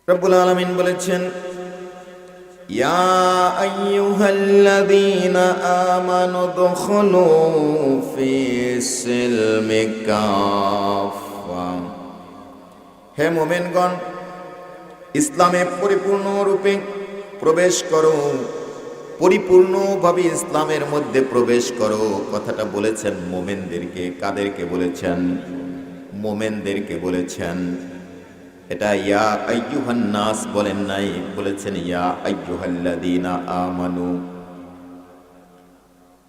রব্বুল আলামিন বলেছেন, ইয়া আইয়ুহাল্লাযীনা আমানু দুখুলু ফিস সিলমি কাফা। হে মুমিনগণ, ইসলামে পরিপূর্ণরূপে প্রবেশ করো, পরিপূর্ণভাবে ইসলামের মধ্যে প্রবেশ করো। কথাটা বলেছেন মুমিনদেরকে। কাদেরকে বলেছেন? মুমিনদেরকে বলেছেন। এটা ইয়া আইয়ুহান নাস বলেন নাই, বলেছেন ইয়া আইয়ুহাল্লাযীনা আমানু।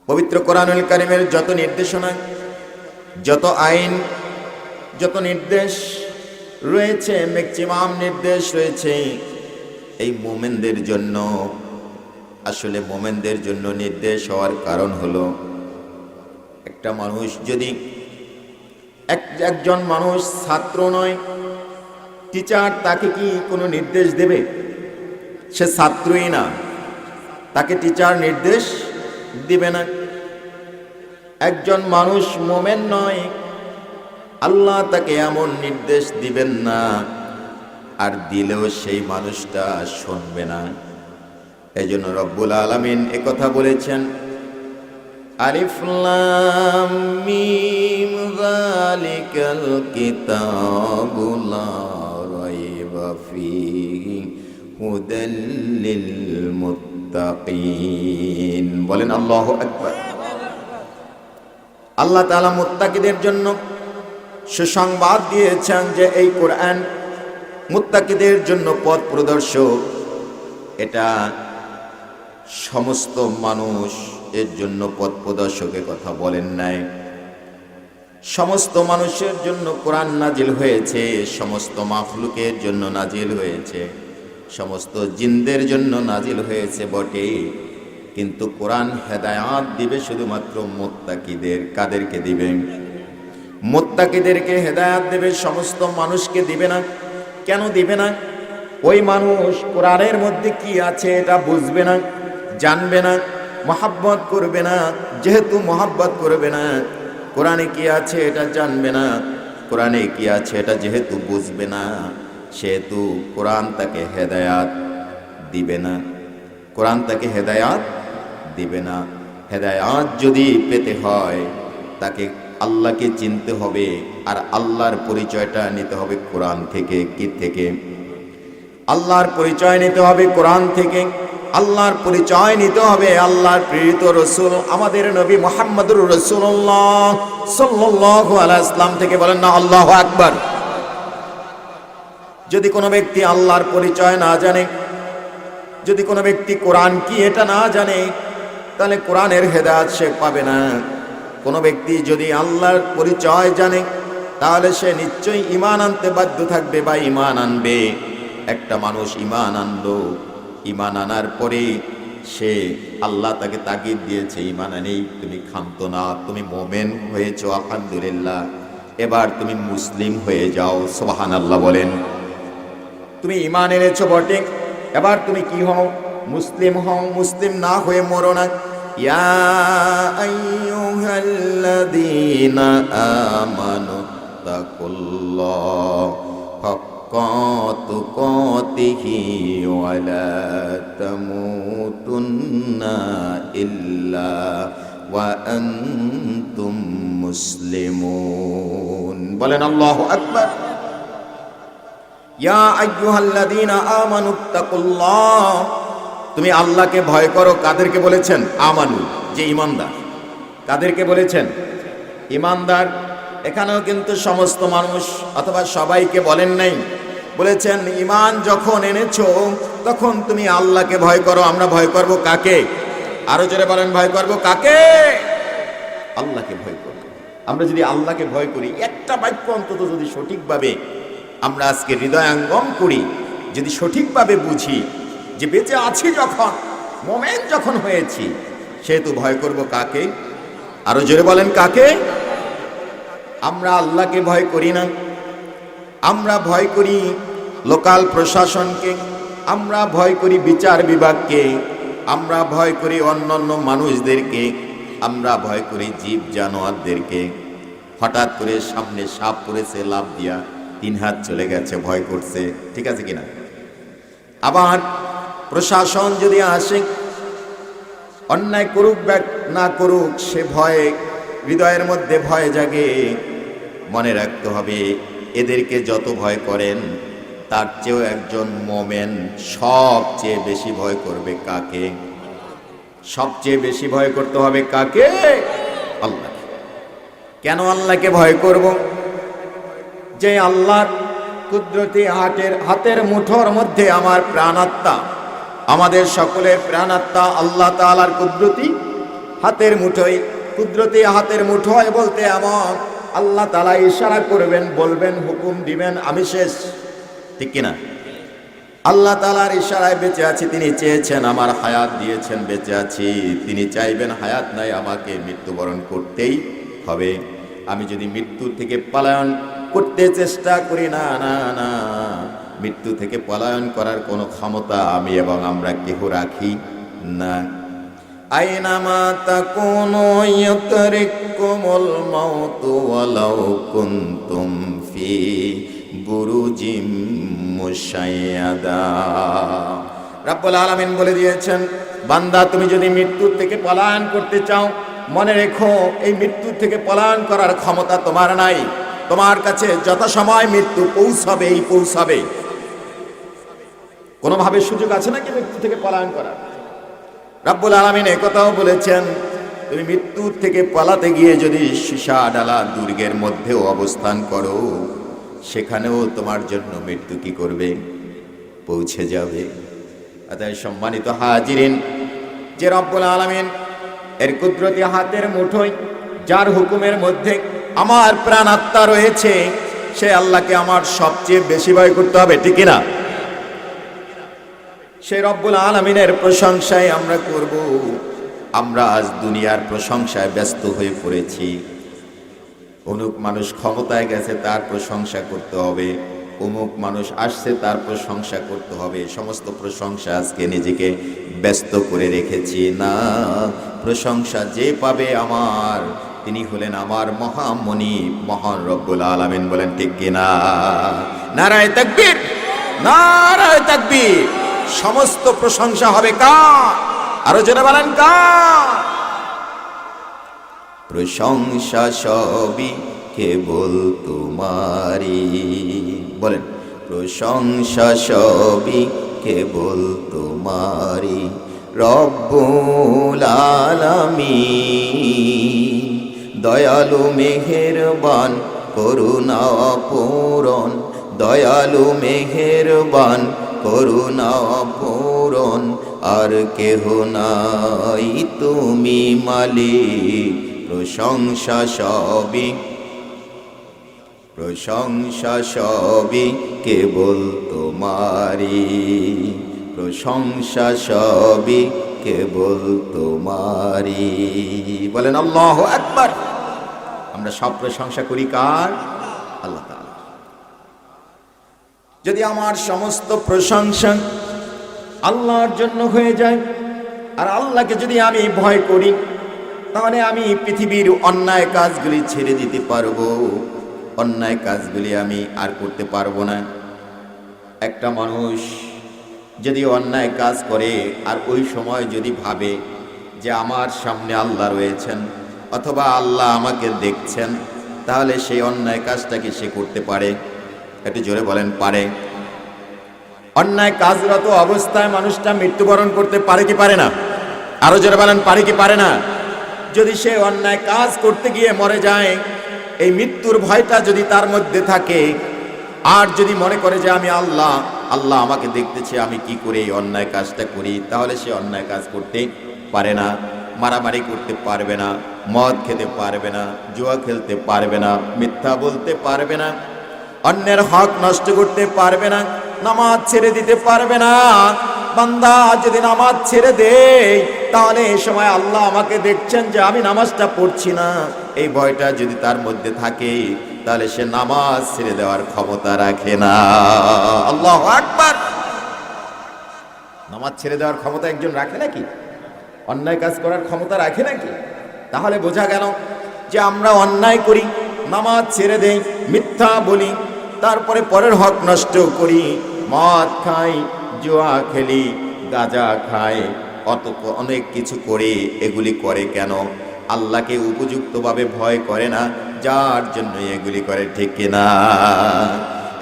পবিত্র কোরআনুল কারীমের যত নির্দেশনা, যত আইন, যত নির্দেশ রয়েছে, ম্যাক্সিমাম নির্দেশ রয়েছে এই মুমিনদের জন্য। আসলে মুমিনদের জন্য নির্দেশ হওয়ার কারণ হলো, একটা মানুষ যদি একজন মানুষ ছাত্র নয়, টিচার তাকে কি কোনো নির্দেশ দেবে? সে ছাত্রই না, তাকে টিচার নির্দেশ দিবে না। একজন মানুষ মুমিন নয়, আল্লাহ তাকে এমন নির্দেশ দিবেন না, আর দিলেও সেই মানুষটা শুনবে না। এজন্য রব্বুল আলামিন একথা বলেছেন, আলিফ লাম মিম যালিকাল কিতাবু লা রাইবা ফীহি হুদাল লিল মুত্তাকিন। বলেন আল্লাহু আকবার। আল্লাহ তাআলা মুত্তাকিদের জন্য সুসংবাদ দিয়েছেন যে এই কোরআন মুত্তাকিদের জন্য পথ প্রদর্শক। এটা সমস্ত মানুষ এর জন্য পথ প্রদর্শকের কথা বলেন নাই। সমস্ত মানুষের জন্য কোরআন নাজিল হয়েছে, সমস্ত মাখলুকের জন্য নাজিল হয়েছে, সমস্ত জিনদের জন্য নাজিল হয়েছে বটে, কিন্তু কোরআন হেদায়াত দিবে শুধুমাত্র মুত্তাকিদের। কাদেরকে দিবে? মুত্তাকিদেরকে হেদায়াত দেবে, সমস্ত মানুষকে দিবে না। কেন দিবে না? ওই মানুষ কোরআনের মধ্যে কি আছে এটা বুঝবে না, জানবে না, মহাব্বত করবে না। যেহেতু মহাব্বত করবে না, কোরআনে কি আছে এটা জানবে না, কোরআনে কি আছে এটা যেহেতু বুঝবে না, সেহেতু কোরআন তাকে হেদায়াত দিবে না। কোরআন তাকে হেদায়াত দিবে না। হেদায়াত যদি পেতে হয়, তাকে আল্লাহকে চিনতে হবে, আর আল্লাহর পরিচয়টা নিতে হবে কোরআন থেকে। কি থেকে? আল্লাহর পরিচয় নিতে হবে কোরআন থেকে। আল্লাহর পরিচয় নিতে হবে আল্লাহর প্রেরিত রাসূল আমাদের নবী মুহাম্মদুর রাসূলুল্লাহ সাল্লাল্লাহু আলাইহি ওয়াসাল্লাম থেকে। বলেন না আল্লাহু আকবার। যদি কোনো ব্যক্তি আল্লাহর পরিচয় না জানে, যদি কোনো ব্যক্তি কোরআন কি এটা না জানে, তাহলে কোরআনের হেদায়েত সে পাবে না। কোনো ব্যক্তি যদি আল্লাহর পরিচয় জানে, তাহলে সে নিশ্চয়ই ঈমান আনতে বাধ্য থাকবে বা ঈমান আনবে। একটা মানুষ ঈমান আনলো, ঈমান আনার পরে সে, আল্লাহ তাকে তাগিদ দিয়েছে, ঈমান আনেই তুমি ক্ষান্ত না, তুমি মুমিন হয়েছো, আলহামদুলিল্লাহ, এবার তুমি মুসলিম হয়ে যাও। সুবহানাল্লাহ বলেন। তুমি ঈমান এনেছো বটে, এবার তুমি কি হও? মুসলিম হও। মুসলিম না হয়ে মরো না। ইয়া আইয়ুহাল্লাযীনা আমানু তাকুল্লাহ হাক্কা তুকাতিহি ওয়া লা তামুতুন্না ইল্লা ওয়া আনতুম মুসলিমুন। বলেন আল্লাহু আকবার। ইয়া আইয়ুহাল্লাযীনা আমানু তাকুল্লাহ, তুমি আল্লাহকে ভয় করো। কাদেরকে বলেছেন? আমানু, যে ঈমানদার। কাদেরকে বলেছেন? ঈমানদার। এখানেও কিন্তু সমস্ত মানুষ অথবা সবাইকে বলেন নাই, বলেছেন ঈমান যখন এনেছো তখন তুমি আল্লাহকে ভয় করো। আমরা ভয় করব কাকে? আরো জোরে বলেন, ভয় করব কাকে? আল্লাহকে ভয় করব। আমরা যদি আল্লাহকে ভয় করি, একটা বাক্য অন্তত যদি সঠিকভাবে আমরা আজকে হৃদয়াঙ্গম করি, যদি সঠিকভাবে বুঝি যে বেঁচে আছি যখন, মুমিন যখন হয়েছি, সেহেতু ভয় করব কাকে? আরো জোরে বলেন কাকে? আমরা আল্লাহকে ভয় করি না। আমরা ভয় করি লোকাল প্রশাসনকে, আমরা ভয় করি বিচার বিভাগকে, আমরা ভয় করি অন্যান্য মানুষদেরকে, আমরা ভয় করি জীব জানোয়ারদেরকে। হঠাৎ করে সামনে সাপ পড়েছে, লাফ দিয়া 3 হাত চলে গেছে, ভয় করছে। ঠিক আছে কিনা? আবার প্রশাসন যদি আসে, অন্যায় করুক বা না করুক, সে ভয়ে, হৃদয়ের মধ্যে ভয় জাগে। মনে রাখতে হবে, এদেরকে যত ভয় করেন তার চেয়েও একজন মোমেন সবচেয়ে বেশি ভয় করবে কাকে? সবচেয়ে বেশি ভয় করতে হবে কাকে? আল্লাহকে। কেন আল্লাহকে ভয় করব? যে আল্লাহর কুদরতি হাতের মুঠোর মধ্যে আমার প্রাণাত্মা, আমাদের সকলের প্রাণাত্মা আল্লাহ তাআলার কুদরতি হাতের মুঠোয়। কুদরতি হাতের মুঠোয় বলতে এমন, আল্লাহ তাআলা ইশারা করবেন, বলবেন, হুকুম দিবেন, আমি শেষ। ঠিক কিনা? আল্লাহ তাআলার ইশারায় বেঁচে আছি। তিনি চেয়েছেন আমার হায়াত, দিয়েছেন বেঁচে আছি। তিনি চাইবেন হায়াত নাই, আমাকে মৃত্যুবরণ করতেই হবে। আমি যদি মৃত্যু থেকে পলায়ন করতে চেষ্টা করি, না না না, মৃত্যু থেকে পলায়ন করার কোনো ক্ষমতা আমি এবং আমরা কেহ রাখি না। আইনামা তাকুনু ইউদরিকুমুল মাউতু ওয়ালাউ কুনতুম ফি বুরুজিম মুশাইয়াদা। রাব্বুল আলামিন বলে দিয়েছেন, বান্দা তুমি যদি মৃত্যু থেকে পলায়ন করতে চাও, মনে রেখো এই মৃত্যু থেকে পলায়ন করার ক্ষমতা তোমার নাই। তোমার কাছে যথাসময় মৃত্যু পৌঁছাবেই পৌঁছাবে। কোনোভাবে সুযোগ আছে নাকি মৃত্যু থেকে পলায়ন করার? রাব্বুল আলামিন একথাও বলেছেন, তুমি মৃত্যু থেকে পালাতে গিয়ে যদি সীসা ডালা দুর্গের মধ্যেও অবস্থান করো, সেখানেও তোমার জন্য মৃত্যু কি করবে? পৌঁছে যাবে। অতএব সম্মানিত হাজিরিন, যে রব্বুল আলামিন এর কুদরতি হাতের মুঠোয়, যার হুকুমের মধ্যে আমার প্রাণ আত্মা রয়েছে, সে আল্লাহকে আমার সবচেয়ে বেশি ভয় করতে হবে। ঠিক না? সে রব্বুল আলামিনের প্রশংসায় আমরা করব। আমরা আজ দুনিয়ার প্রশংসায় ব্যস্ত হয়ে পড়েছি। অমুক মানুষ ক্ষমতায় গেছে, তার প্রশংসা করতে হবে। অমুক মানুষ আসছে, তার প্রশংসা করতে হবে। সমস্ত প্রশংসা আজকে নিজেকে ব্যস্ত করে রেখেছি। না, প্রশংসা যে পাবে আমার, তিনি হলেন আমার মহামণি, মহান রব্বুল আলামিন। বলেন ঠিক কিনা? নারায়ে তাকবীর, নারায়ে তাকবীর। সমস্ত প্রশংসা হবে কার? আরো জোরে বলেন কার? প্রশংসা সবই কেবল তোমারই। বলেন, প্রশংসা সবই কেবল তোমারই, রব্বুল আলামিন। দয়ালু মেহেরবান, করুণা পূরণ, দয়ালু মেহেরবান, করুণা পূরণ, আর কেহ নাই তুমি মালিক। প্রশংসা সবই, প্রশংসা সবই কেবল তোমারই, প্রশংসা সবই কেবল তোমারই। বলেন আল্লাহু আকবার। আমরা সব প্রশংসা করি কার? আল্লাহ তাআলা। যদি আমার সমস্ত প্রশংসা আল্লাহর জন্য হয়ে যায়, আর আল্লাহকে যদি আমি ভয় করি, তাহলে আমি পৃথিবীর অন্যায় কাজগুলি ছেড়ে দিতে পারবো। অন্যায় কাজগুলি আমি আর করতে পারবো না। একটা মানুষ যদি অন্যায় কাজ করে, আর ওই সময় যদি ভাবে যে আমার সামনে আল্লাহ রয়েছেন অথবা আল্লাহ আমাকে দেখছেন, তাহলে সেই অন্যায় কাজটাকে সে করতে পারে? একটু জোরে বলেন, পারে? অন্যায় কাজরত অবস্থায় মানুষটা মৃত্যুবরণ করতে পারে কি পারে না? আরো জোরে বলেন, পারে কি পারে না? যদি সে অন্যায় কাজ করতে গিয়ে মরে যায়, এই মৃত্যুর ভয়টা যদি তার মধ্যে থাকে, আর যদি মনে করে যে আমি আল্লাহ আমাকে দেখতেছে, আমি কি করে এই অন্যায় কাজটা করি, তাহলে সে অন্যায় কাজ করতে পারে না। মারামারি করতে পারবে না, মদ খেতে পারবে না, জুয়া খেলতে পারবে না, মিথ্যা বলতে পারবে না, অন্যের হক নষ্ট করতে পারবে না, নামাজ ছেড়ে দিতে পারবে না। বান্দা যদি নামাজ ছেড়ে দেয়, তাহলে এই সময় আল্লাহ আমাকে দেখছেন যে আমি নামাজটা পড়ছি না, এই ভয়টা যদি তার মধ্যে থাকে, তাহলে সে নামাজ ছেড়ে দেওয়ার ক্ষমতা রাখে না। আল্লাহু আকবার। নামাজ ছেড়ে দেওয়ার ক্ষমতা একজন রাখে নাকি? অন্যায় কাজ করার ক্ষমতা রাখে নাকি? তাহলে বোঝা গেল যে আমরা অন্যায় করি, নামাজ ছেড়ে দেই, মিথ্যা বলি, তারপরে পরের হক নষ্ট করি, মদ খাই, জুয়া খেলি, গাঁজা খায়, অনেক কিছু করে, এগুলি করে কেন? আল্লাহকে উপযুক্তভাবে ভয় করে না, যার জন্য এগুলি করে, ঠিক কিনা?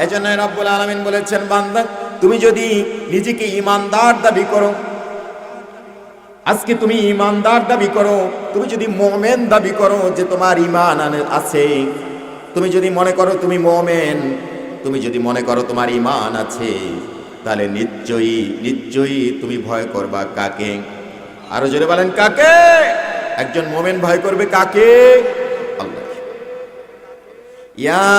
এজন্য রব্বুল আলামিন বলেছেন, বান্দা তুমি যদি নিজেকে ঈমানদার দাবি করো, আজকে তুমি ঈমানদার দাবি করো, তুমি যদি মুমিন দাবি করো যে তোমার ঈমান আছে, তুমি যদি মনে করো তুমি মুমিন, তুমি যদি মনে করো তোমার ঈমান আছে, তাহলে নিশ্চয়ই তুমি ভয় করবা কাকে? আরো জোরে বলেন, কাকে? একজন মুমিন ভয় করবে কাকে? আল্লাহ। ইয়া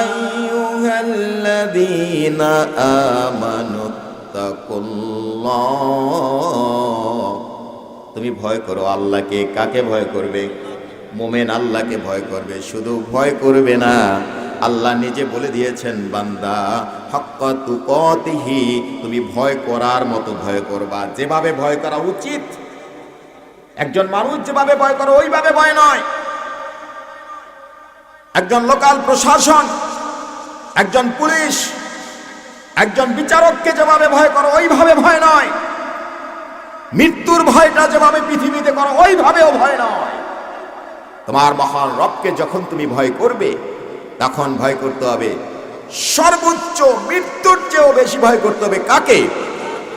আইয়ুহাল্লাযীনা আমানুত্তাকুল্লাহ, তুমি ভয় করো আল্লাহকে। কাকে ভয় করবে? মুমিন আল্লাহকে ভয় করবে। শুধু ভয় করবে না, আল্লাহ নিজে বলে দিয়েছেন, বান্দা হাক্কা তুকাতিহি, তুমি ভয় করার মতো ভয় করবা, যেভাবে ভয় করা উচিত। একজন মানুষ যেভাবে ভয় করে ওইভাবে ভয় নয়। একজন লোকাল প্রশাসন, একজন পুলিশ, একজন বিচারককে যেভাবে ভয় করো ওইভাবে ভয় নয়। মৃত্যুর ভয়টা যেভাবে পৃথিবীতে করো ওইভাবেও ভয় নয়। তোমার মহান রবকে যখন তুমি ভয় করবে, তখন ভয় করতে হবে সর্বোচ্চ, মৃত্যুর চেয়েও বেশি ভয় করতে হবে কাকে?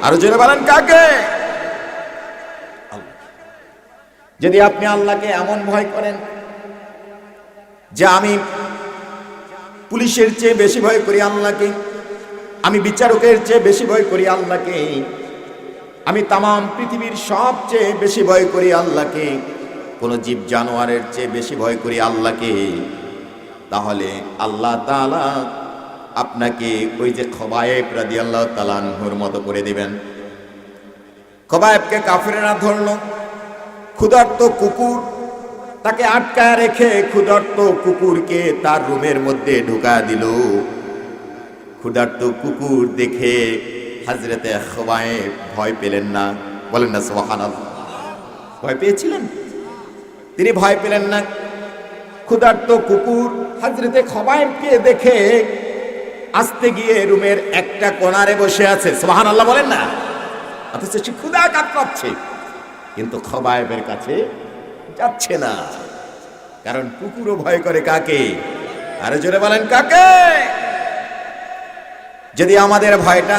আরো জোরে বলেন, কাকে? যদি আপনি আল্লাহকে এমন ভয় করেন যে আমি পুলিশের চেয়ে বেশি ভয় করি আল্লাহকে, আমি বিচারকের চেয়ে বেশি ভয় করি আল্লাহকে, আমি তামাম পৃথিবীর সবচেয়ে বেশি ভয় করি আল্লাহকে, কোন জীব জানোয়ারের চেয়ে বেশি ভয় করি আল্লাহকে, তাহলে আল্লাহ তাআলা আপনাকে ওই যে খবায়েব রাদিয়াল্লাহু তাআলা আনহুর মতো করে দিবেন। খবায়েবকে কাফেররা ধরলো, ক্ষুধার্ত কুকুর, তাকে আটকায় রেখে ক্ষুধার্ত কুকুরকে তার রুমের মধ্যে ঢুকা দিল। ক্ষুধার্ত কুকুর দেখে হযরতে খবায়েব ভয় পেলেন না। বলেন না সুবহানাল্লাহ। ভয় পেয়েছিলেন? তিনি ভয় পেলেন না। ক্ষুধার্ত কুকুর হযরতে খবায়েবকে দেখে আস্তে গিয়ে রুমের একটা কোণারে বসে আছে। সুবহানাল্লাহ বলেন না। অথচ সে ক্ষুধা কাতরাচ্ছে, কিন্তু খবায়েবের কাছে যাচ্ছে না, কারণ কুকুরও ভয় করে কাকে? আরো জোরে বলেন, কাকে? যদি আমাদের ভয়টা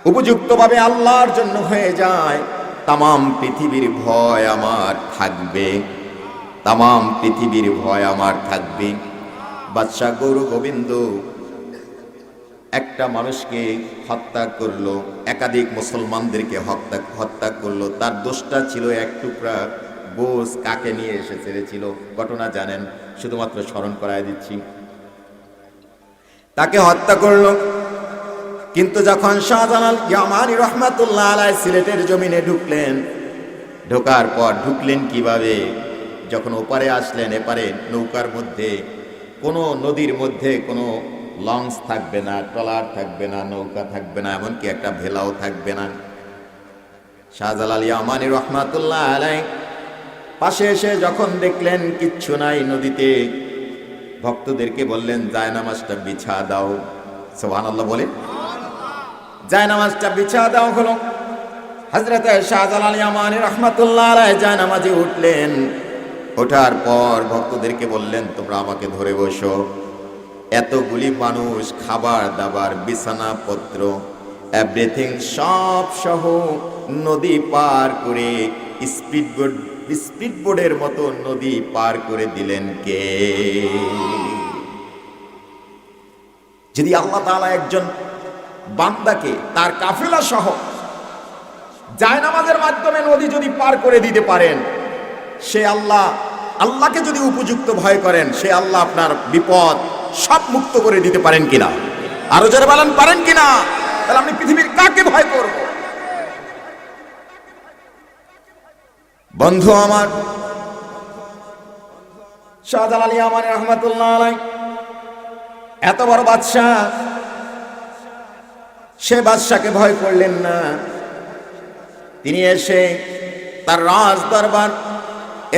উপযুক্তভাবে আল্লাহর জন্য হয়ে যায়, তামাম পৃথিবীর ভয় আমার থাকবে, তামাম পৃথিবীর ভয় আমার থাকবে। বাদশাহ গৌর গোবিন্দ একটা মানুষকে হত্যা করলো, একাধিক মুসলমানদেরকে হত্যা করলো। তার দোষটা ছিল এক টুকরা গোশ কাকে নিয়ে এসে ছেড়েছিল। ঘটনা জানেন, শুধুমাত্র স্মরণ করায় দিচ্ছি। তাকে হত্যা করলো, কিন্তু যখন শাহজালাল ইয়ামানি রহমাতুল্লাহ আলাইহি সিলেটের জমিনে ঢুকলেন, ঢোকার পর ঢুকলেন কিভাবে? যখন ওপারে আসলেন, এপারে নৌকার মধ্যে, কোনো নদীর মধ্যে কোনো লঞ্চ থাকবে না, ট্রলার থাকবে না, নৌকা থাকবে না, এমনকি একটা ভেলাও থাকবে না। শাহজালাল ইয়ামানি রহমাতুল্লাহ আলাইহি পাশে এসে যখন দেখলেন কিচ্ছু নাই নদীতে, ভক্তদেরকে বললেন, জায়নামাজটা বিছা দাও। সুবহানাল্লাহ বলেন। জায়নামাজটা বিছা দাও হলো। হযরতে শাহজালাল ইয়ামানি রাহমাতুল্লাহ আলাইহি জায়নামাজে উঠলেন। ওঠার পর ভক্তদেরকে বললেন, তোমরা আমাকে ধরে বসো। এতগুলি মানুষ, খাবার দাবার, বিছানাপত্র, এভরিথিং সব সহ নদী পার করে, স্পিডবোটের মতো নদী পার করে দিলেন কে? যদি আল্লাহ তাআলা একজন বান্দাকে তার কাফেলা সহ জায়নামাজের মাধ্যমে নদী যদি পার করে দিতে পারেন, সে আল্লাহকে যদি উপযুক্ত ভয় করেন, সে আল্লাহ আপনার বিপদ সব মুক্ত করে দিতে পারেন কিনা? আরো যারা বলেন, পারেন কিনা? তাহলে আপনি পৃথিবীর কাকে ভয় করব? বন্ধু আমার, শাহজালাল ইয়ামানি রাহমাতুল্লাহ আলাইহি এত বড় বাদশাহ, সে বাদশাকে ভয় করলেন না। তিনি এসে তার রাজ দরবার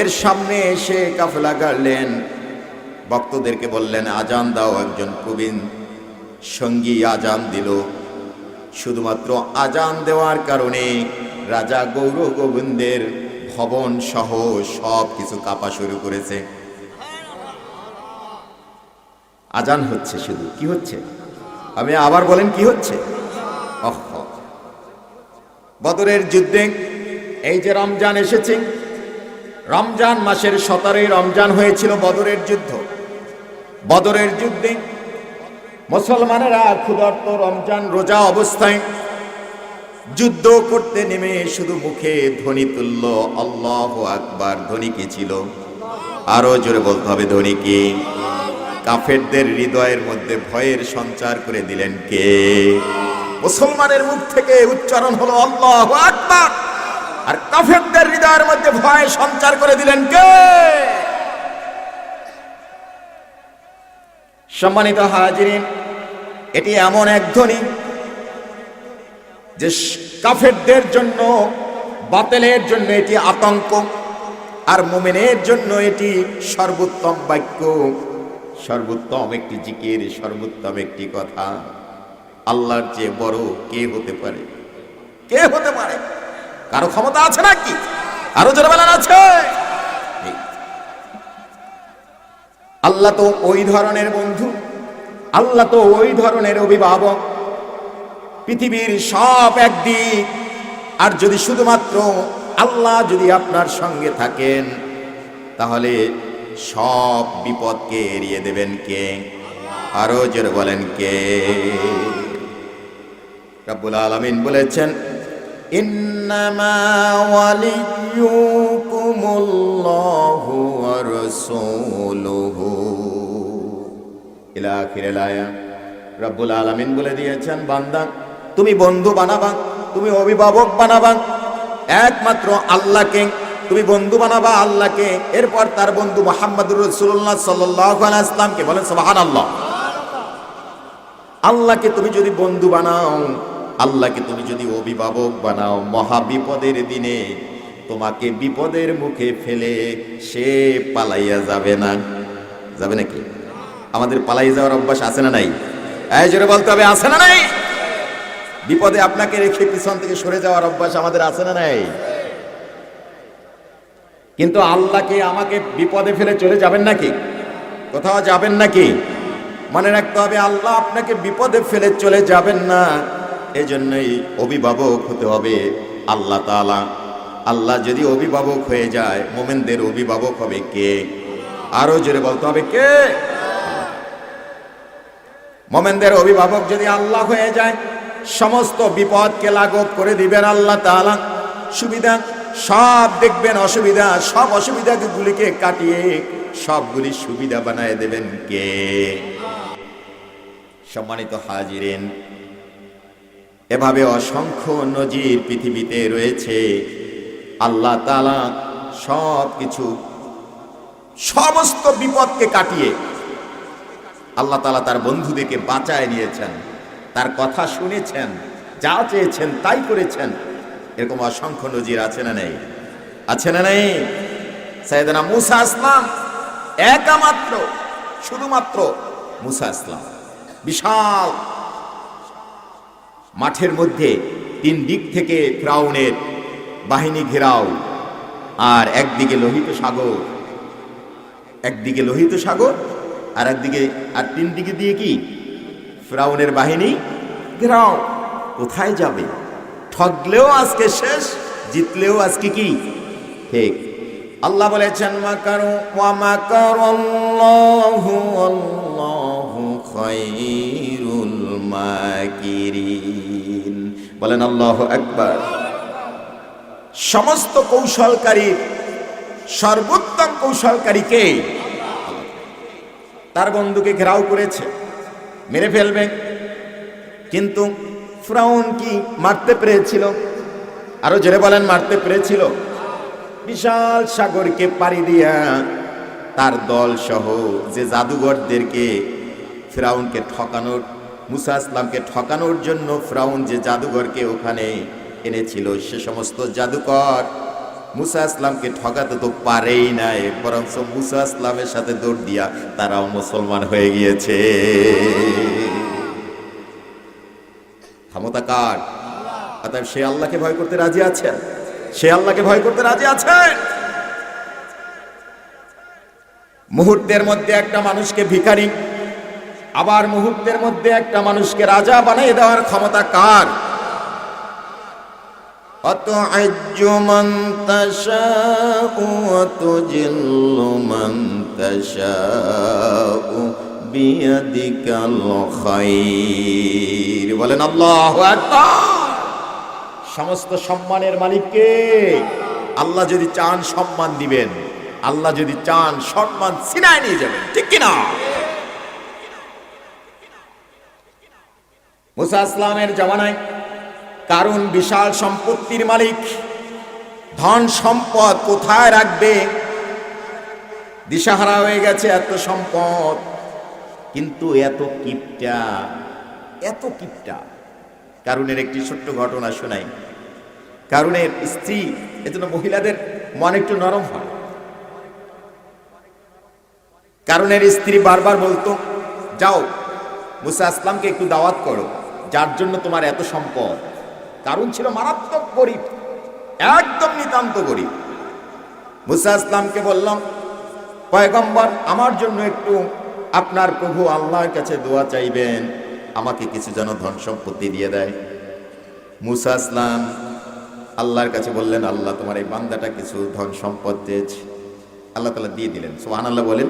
এর সামনে এসে কাফেলা গাড়লেন, ভক্তদেরকে বললেন, আজান দাও। একজন প্রবীণ সঙ্গী আজান দিল। শুধুমাত্র আজান দেওয়ার কারণে রাজা গৌর গোবিন্দের ভবন সহ সব কিছু কাঁপা শুরু করেছে। আজান হচ্ছে, শুধু কি হচ্ছে? আমি আবার বলেন কি হচ্ছে? বদরের যুদ্ধে এই যে রমজান এসেছে, রমজান মাসের 17 রমজান হয়েছিল বদরের যুদ্ধ। বদরের যুদ্ধে মুসলমানেরা ক্ষুধার্ত রমজান রোজা অবস্থায় যুদ্ধ করতে নেমে শুধু মুখে ধ্বনি তুলল আল্লাহু আকবার। ধ্বনি কি ছিল? আরো জোরে বলতে হবে, ধ্বনি কি? কাফেরদের হৃদয়ের মধ্যে ভয়ের সঞ্চার করে দিলেন কে? মুসলমানের মুখ থেকে উচ্চারণ হলো আল্লাহু আকবার, আর কাফেরদের হৃদয়ের মধ্যে ভয় সঞ্চার করে দিলেন কে? সম্মানিত হাজিরিন, এটি এমন এক ধ্বনি যে কাফেরদের জন্য, বাতিলের জন্য এটি আতঙ্ক, আর মুমিনের জন্য এটি সর্বোত্তম বাক্য, সর্বোত্তম একটি জিকির, সর্বোত্তম একটি কথা। আল্লাহর চেয়ে বড় কে হতে পারে? কে হতে পারে? কারো ক্ষমতা আছে নাকি? আরো জোরে বলেন আছে? আল্লাহ তো ওই ধরনের বন্ধু, আল্লাহ তো ওই ধরনের অভিভাবক। পৃথিবীর সব একদিক, আর যদি শুধুমাত্র আল্লাহ যদি আপনার সঙ্গে থাকেন, তাহলে সব বিপদকে এড়িয়ে দেবেন কে? আরো জোরে বলেন কে? রব্বুল আলামিন বলেছেন, ইন্নামা ওয়ালিয়ুকুমুল্লাহু ওয়া রাসূলুহু ইলা আখিরিল আয়াত। রব্বুল আলামিন বলে দিয়েছেন, বান্দা তুমি বন্ধু বানাবা, তুমি অভিভাবক বানাবা একমাত্র আল্লাহকে। তুমি বন্ধু বানাবা আল্লাহকে, এরপর তার বন্ধু মুহাম্মদুর রাসূলুল্লাহ সাল্লাল্লাহু আলাইহি ওয়াসাল্লামকে। বলেন সুবহানাল্লাহ। আল্লাহকে তুমি যদি বন্ধু বানাও, আল্লাহকে তুমি যদি অভিভাবক বানাও, মহা বিপদের দিনে তোমাকে বিপদের মুখে ফেলে সে পালাইয়া যাবে না। যাবে নাকি? আমাদের পালাই যাওয়ার অভ্যাস আছে না নাই? এই জোরে বলতে হবে, আছে না নাই? বিপদে আপনাকে রেখে পিছন থেকে সরে যাওয়ার অভ্যাস আমাদের আছে না নাই? কিন্তু আল্লাহকে আমাকে বিপদে ফেলে চলে যাবেন নাকি? কোথাও যাবেন নাকি? মনে রাখতে হবে, আল্লাহ আপনাকে বিপদে ফেলে চলে যাবেন না। এজন্যই অভিভাবক হতে হবে আল্লাহ তাআলা। আল্লাহ যদি অভিভাবক হয়ে যায়, মুমিনদের অভিভাবক হবে কে? আরো জোরে বলতে হবে, কে? মুমিনদের অভিভাবক যদি আল্লাহ হয়ে যায়, সমস্ত বিপদকে লাঘব করে দিবেন আল্লাহ তাআলা। সুবিধা সব দেখবেন, অসুবিধা সব অসুবিধাগুলিকে কাটিয়ে সবগুলি সুবিধা বানায় দেবেন কে? সম্মানিত হাজিরিন, এভাবে অসংখ্য নজির পৃথিবীতে রয়েছে। আল্লাহ তাআলা সব কিছু, সমস্ত বিপদকে কাটিয়ে আল্লাহ তাআলা তার বন্ধুদেরকে বাঁচায় নিয়েছেন, তার কথা শুনেছেন, যা চেয়েছেন তাই করেছেন। এরকম অসংখ্য নজির আছে না নেই? আছে না নেই? সাইয়েদনা মুসা আসলাম একমাত্র, শুধুমাত্র মুসা আসলাম, বিশাল মাঠের মধ্যে 3 দিক থেকে ফিরআউনের বাহিনী ঘেরাও, আর একদিকে লোহিত সাগর, একদিকে লোহিত সাগর, আর একদিকে, আর 3 দিকে দিয়ে কি ফিরআউনের বাহিনী ঘেরাও। কোথায় যাবে? ঠগলেও আজকে শেষ, জিতলেও আজকে কি ঠিক। আল্লাহ বলেছেন, মাকারু ওয়া মাকারাল্লাহু আল্লাহু খায়রুল মাকিরিন। বলেন আল্লাহু আকবার। সমস্ত কৌশলকারী, সর্বোত্তম কৌশলকারী কে? তার বন্ধুকে ঘেরাও করেছে, মেরে ফেলবে, কিন্তু ফিরআউন কি মারতে পেরেছিল? আরো জোরে বলেন, মারতে পেরেছিল? বিশাল সাগরকে পাড়ি দিয়া তার দল সহ যে জাদুঘরদেরকে ফিরআউনকে ঠকানোর, মুসা আসলামকে ঠকানোর জন্য ফিরআউন যে জাদুঘরকে ওখানে এনেছিল, সে সমস্ত জাদুকর মুসা আসলামকে ঠকাতে তো পারেই নাই, বরং মুসা আসলামের সাথে দৌড় দিয়া তারাও মুসলমান হয়ে গিয়েছে। ক্ষমতা কার? অতএব সে আল্লাহকে ভয় করতে রাজি আছেন? সে আল্লাহকে ভয় করতে রাজি আছেন? মুহূর্তের মধ্যে একটা মানুষকে ভিখারি, আবার মুহূর্তের মধ্যে একটা মানুষকে রাজা বানিয়ে দেওয়ার ক্ষমতা কার? আতু'ইজ্জু মান তাশাউ ওয়া তুযিল্লু মান তাশাউ বিয়াদিকাল খায়র। বলেন আল্লাহু আকবার। সমস্ত সম্মানের মালিক কে? আল্লাহ যদি চান সম্মান দিবেন, আল্লাহ যদি চান সম্মান ছিনায় নিয়ে যাবেন, ঠিক কিনা? মুসা ইসলামের জামানায় কারুন বিশাল সম্পত্তির মালিক, ধন সম্পদ কোথায় রাখবে দিশাহারা হয়ে গেছে। এত সম্পদ, কিন্তু এত কিপটা, এত কিপটা। কারুনের একটি ছোট্ট ঘটনা শোনাই। কারুনের স্ত্রী, এজন্য মহিলাদের মন একটু নরম হয়। কারুনের স্ত্রী বারবার বলতো, যাও মুসা ইসলামকে একটু দাওয়াত করো, যার জন্য তোমার এত সম্পদ। কারুন ছিল মারাত্মক গরিব, একদম নিতান্ত গরিব। মুসা ইসলামকে বললাম, পয়গম্বর আমার জন্য একটু আপনার প্রভু আল্লাহর কাছে দোয়া চাইবেন, আমাকে কিছু যেন ধন সম্পত্তি দিয়ে দেয়। মুসা ইসলাম আল্লাহর কাছে বললেন, আল্লাহ তোমার এই বান্দাটা কিছু ধন সম্পদ চেয়েছে, আল্লাহ তাআলা দিয়ে দিলেন। সুবহানাল্লাহ বলেন।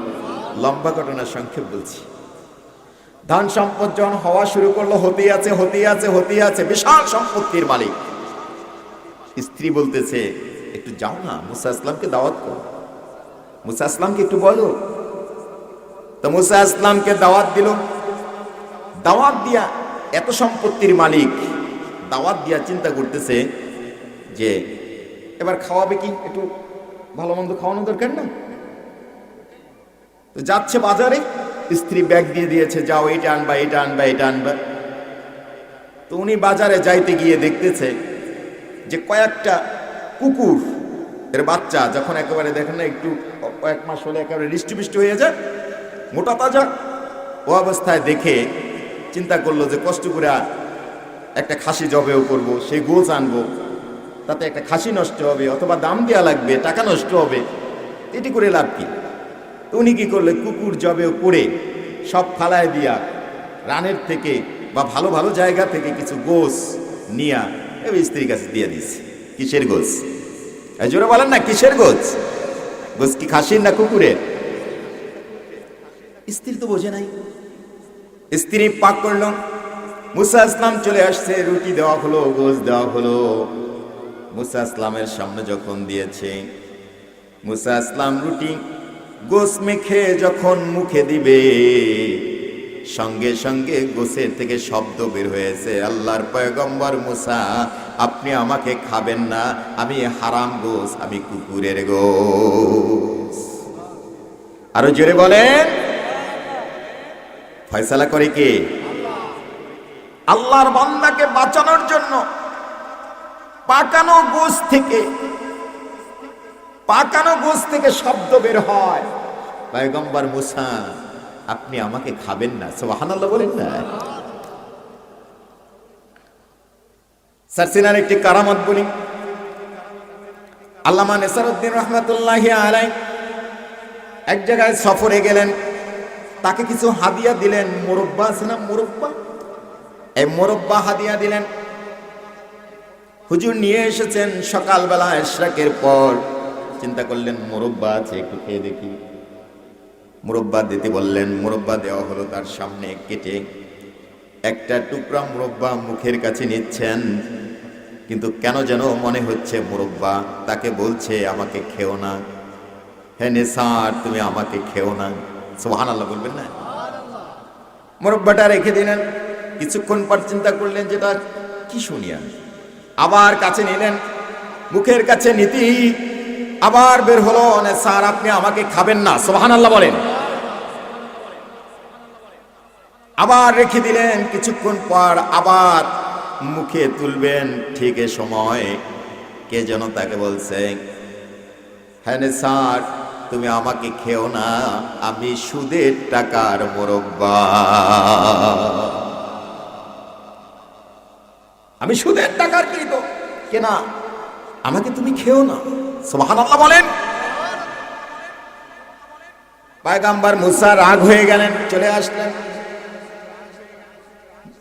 লম্বা ঘটনার সংক্ষেপ বলছি। ধন সম্পদ যখন হওয়া শুরু করলো, হতেই আছে, বিশাল সম্পত্তির মালিক। স্ত্রী বলতেছে, একটু যাও না মুসা ইসলামকে দাওয়াত করো, মুসা ইসলামকে একটু বলো। তো মুসা ইসলামকে দাওয়াত দিল। দাওয়াত দিয়া, এত সম্পত্তির মালিক দাওয়াত দিয়া চিন্তা করতেছে যে এবার খাওয়াবে কি, একটু ভালো মন্দ খাওয়ানো দরকার না। তো যাচ্ছে বাজারে, স্ত্রী ব্যাগ দিয়ে দিয়েছে, যাও এটা আনবা, এটা আনবা, এটা আনবা। তো উনি বাজারে যাইতে গিয়ে দেখতেছে যে কয়েকটা কুকুর এর বাচ্চা, যখন একেবারে দেখেন না একটু কয়েক মাস হলে একেবারে হৃষ্টপুষ্ট হয়ে যায়, মোটা তাজা, ও অবস্থায় দেখে চিন্তা করলো যে কষ্ট করে একটা খাসি জবেও করব, সেই গোছ আনবো, তাতে একটা খাসি নষ্ট হবে, অথবা দাম দেওয়া লাগবে, টাকা নষ্ট হবে, এটি করে লাভ কি? তো উনি কি করলে, কুকুর জবেও করে সব ফালায় দিয়া রানের থেকে বা ভালো ভালো জায়গা থেকে কিছু গোছ নিয়া এবার স্ত্রীর কাছে দিয়ে দিচ্ছে। কিসের গোছ? জোরে বলেন না, কিসের গোছ? গোছ কি খাসির না কুকুরের? স্ত্রী তো বোঝে নাই। স্ত্রী পাক করল, মুসা ইসলাম চলে আসছে, রুটি দেওয়া হলো, গোছ দেওয়া হলো। মুসা ইসলামের সামনে যখন দিয়েছে, মুসা ইসলাম রুটি গোছ মেখে যখন মুখে দিবে, সঙ্গে সঙ্গে গোছের থেকে শব্দ বের হয়েছে, আল্লাহর পয়গম্বর মুসা, আপনি আমাকে খাবেন না, আমি হারাম গোছ, আমি কুকুরের গোছ। আরো জোরে বলেন। ফয়সালা করে কে? আল্লাহর বান্দাকে বাঁচানোর জন্য পাকানো গোছ থেকে শব্দ বের হয়, পয়গম্বর মুসা, আপনি আমাকে খাবেন না। সুবহানাল্লাহ বলেন না। সারসিনার একটি কারামত বলি। আল্লামা নেসারউদ্দিন রাহমাতুল্লাহি আলাইহি এক জায়গায় সফরে গেলেন, তাকে কিছু হাদিয়া দিলেন। মুরব্বা আছে না, মুরব্বা, এই মুরব্বা হাদিয়া দিলেন। হুজুর নিয়ে এসেছেন সকালবেলা ইশরাকের পর, চিন্তা করলেন মুরব্বা আছে, একটু খেয়ে দেখি। মুরব্বা দিতে বললেন, মুরব্বা দেওয়া হলো তার সামনে। কেটে একটা টুকরা মুরব্বা মুখের কাছে নিচ্ছেন, কিন্তু কেন যেন মনে হচ্ছে মুরব্বা তাকে বলছে, আমাকে খেও না, হে নেসার তুমি আমাকে খেও না। সুবহানাল্লাহ বলবেন না। মুরব্বাটা রেখে দিলেন। কিছুক্ষণ পর চিন্তা করলেন, যেটা কি শুনিয়া, আবার কাছে নিলেন, মুখের কাছে নীতি আবার বের হলো, নেসার আপনি আমাকে খাবেন না। সুবহানাল্লাহ বলেন। আবার রেখে দিলেন। কিছুক্ষণ পর আবার মুখে তুলবেন, ঠিক এ সময় কে যেন তাকে বলছে, হ্যাঁ নেসার তুমি আমাকে খেও না, আমি সুদের টাকার মুরব্বা। আমি সুদের টাকার কৃত কেনা, আমাকে তুমি খেও না। সুবহানাল্লাহ বলেন। পয়গম্বর মুসা রাগ হয়ে গেলেন, চলে আসলেন।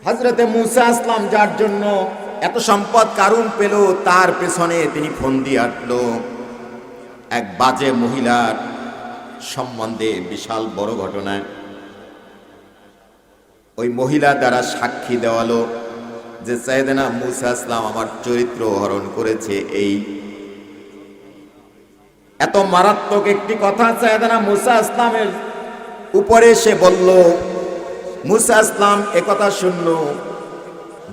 হযরতে মুসা আসলাম যার জন্য এত সম্পদ কারুন পেল, তার পেছনে তিনি ফোন দিয়ে আটলো এক বাজে মহিলার সম্বন্ধে বিশাল বড় ঘটনা। ওই মহিলা দ্বারা সাক্ষী দেওয়ালো যে সাইয়েদনা মুসা আসলাম আমার চরিত্র হরণ করেছে। এই এত মারাত্মক একটি কথা সাইয়েদনা মুসা আসলামের উপরে সে বলল। মুসা আসলাম একথা শুনল,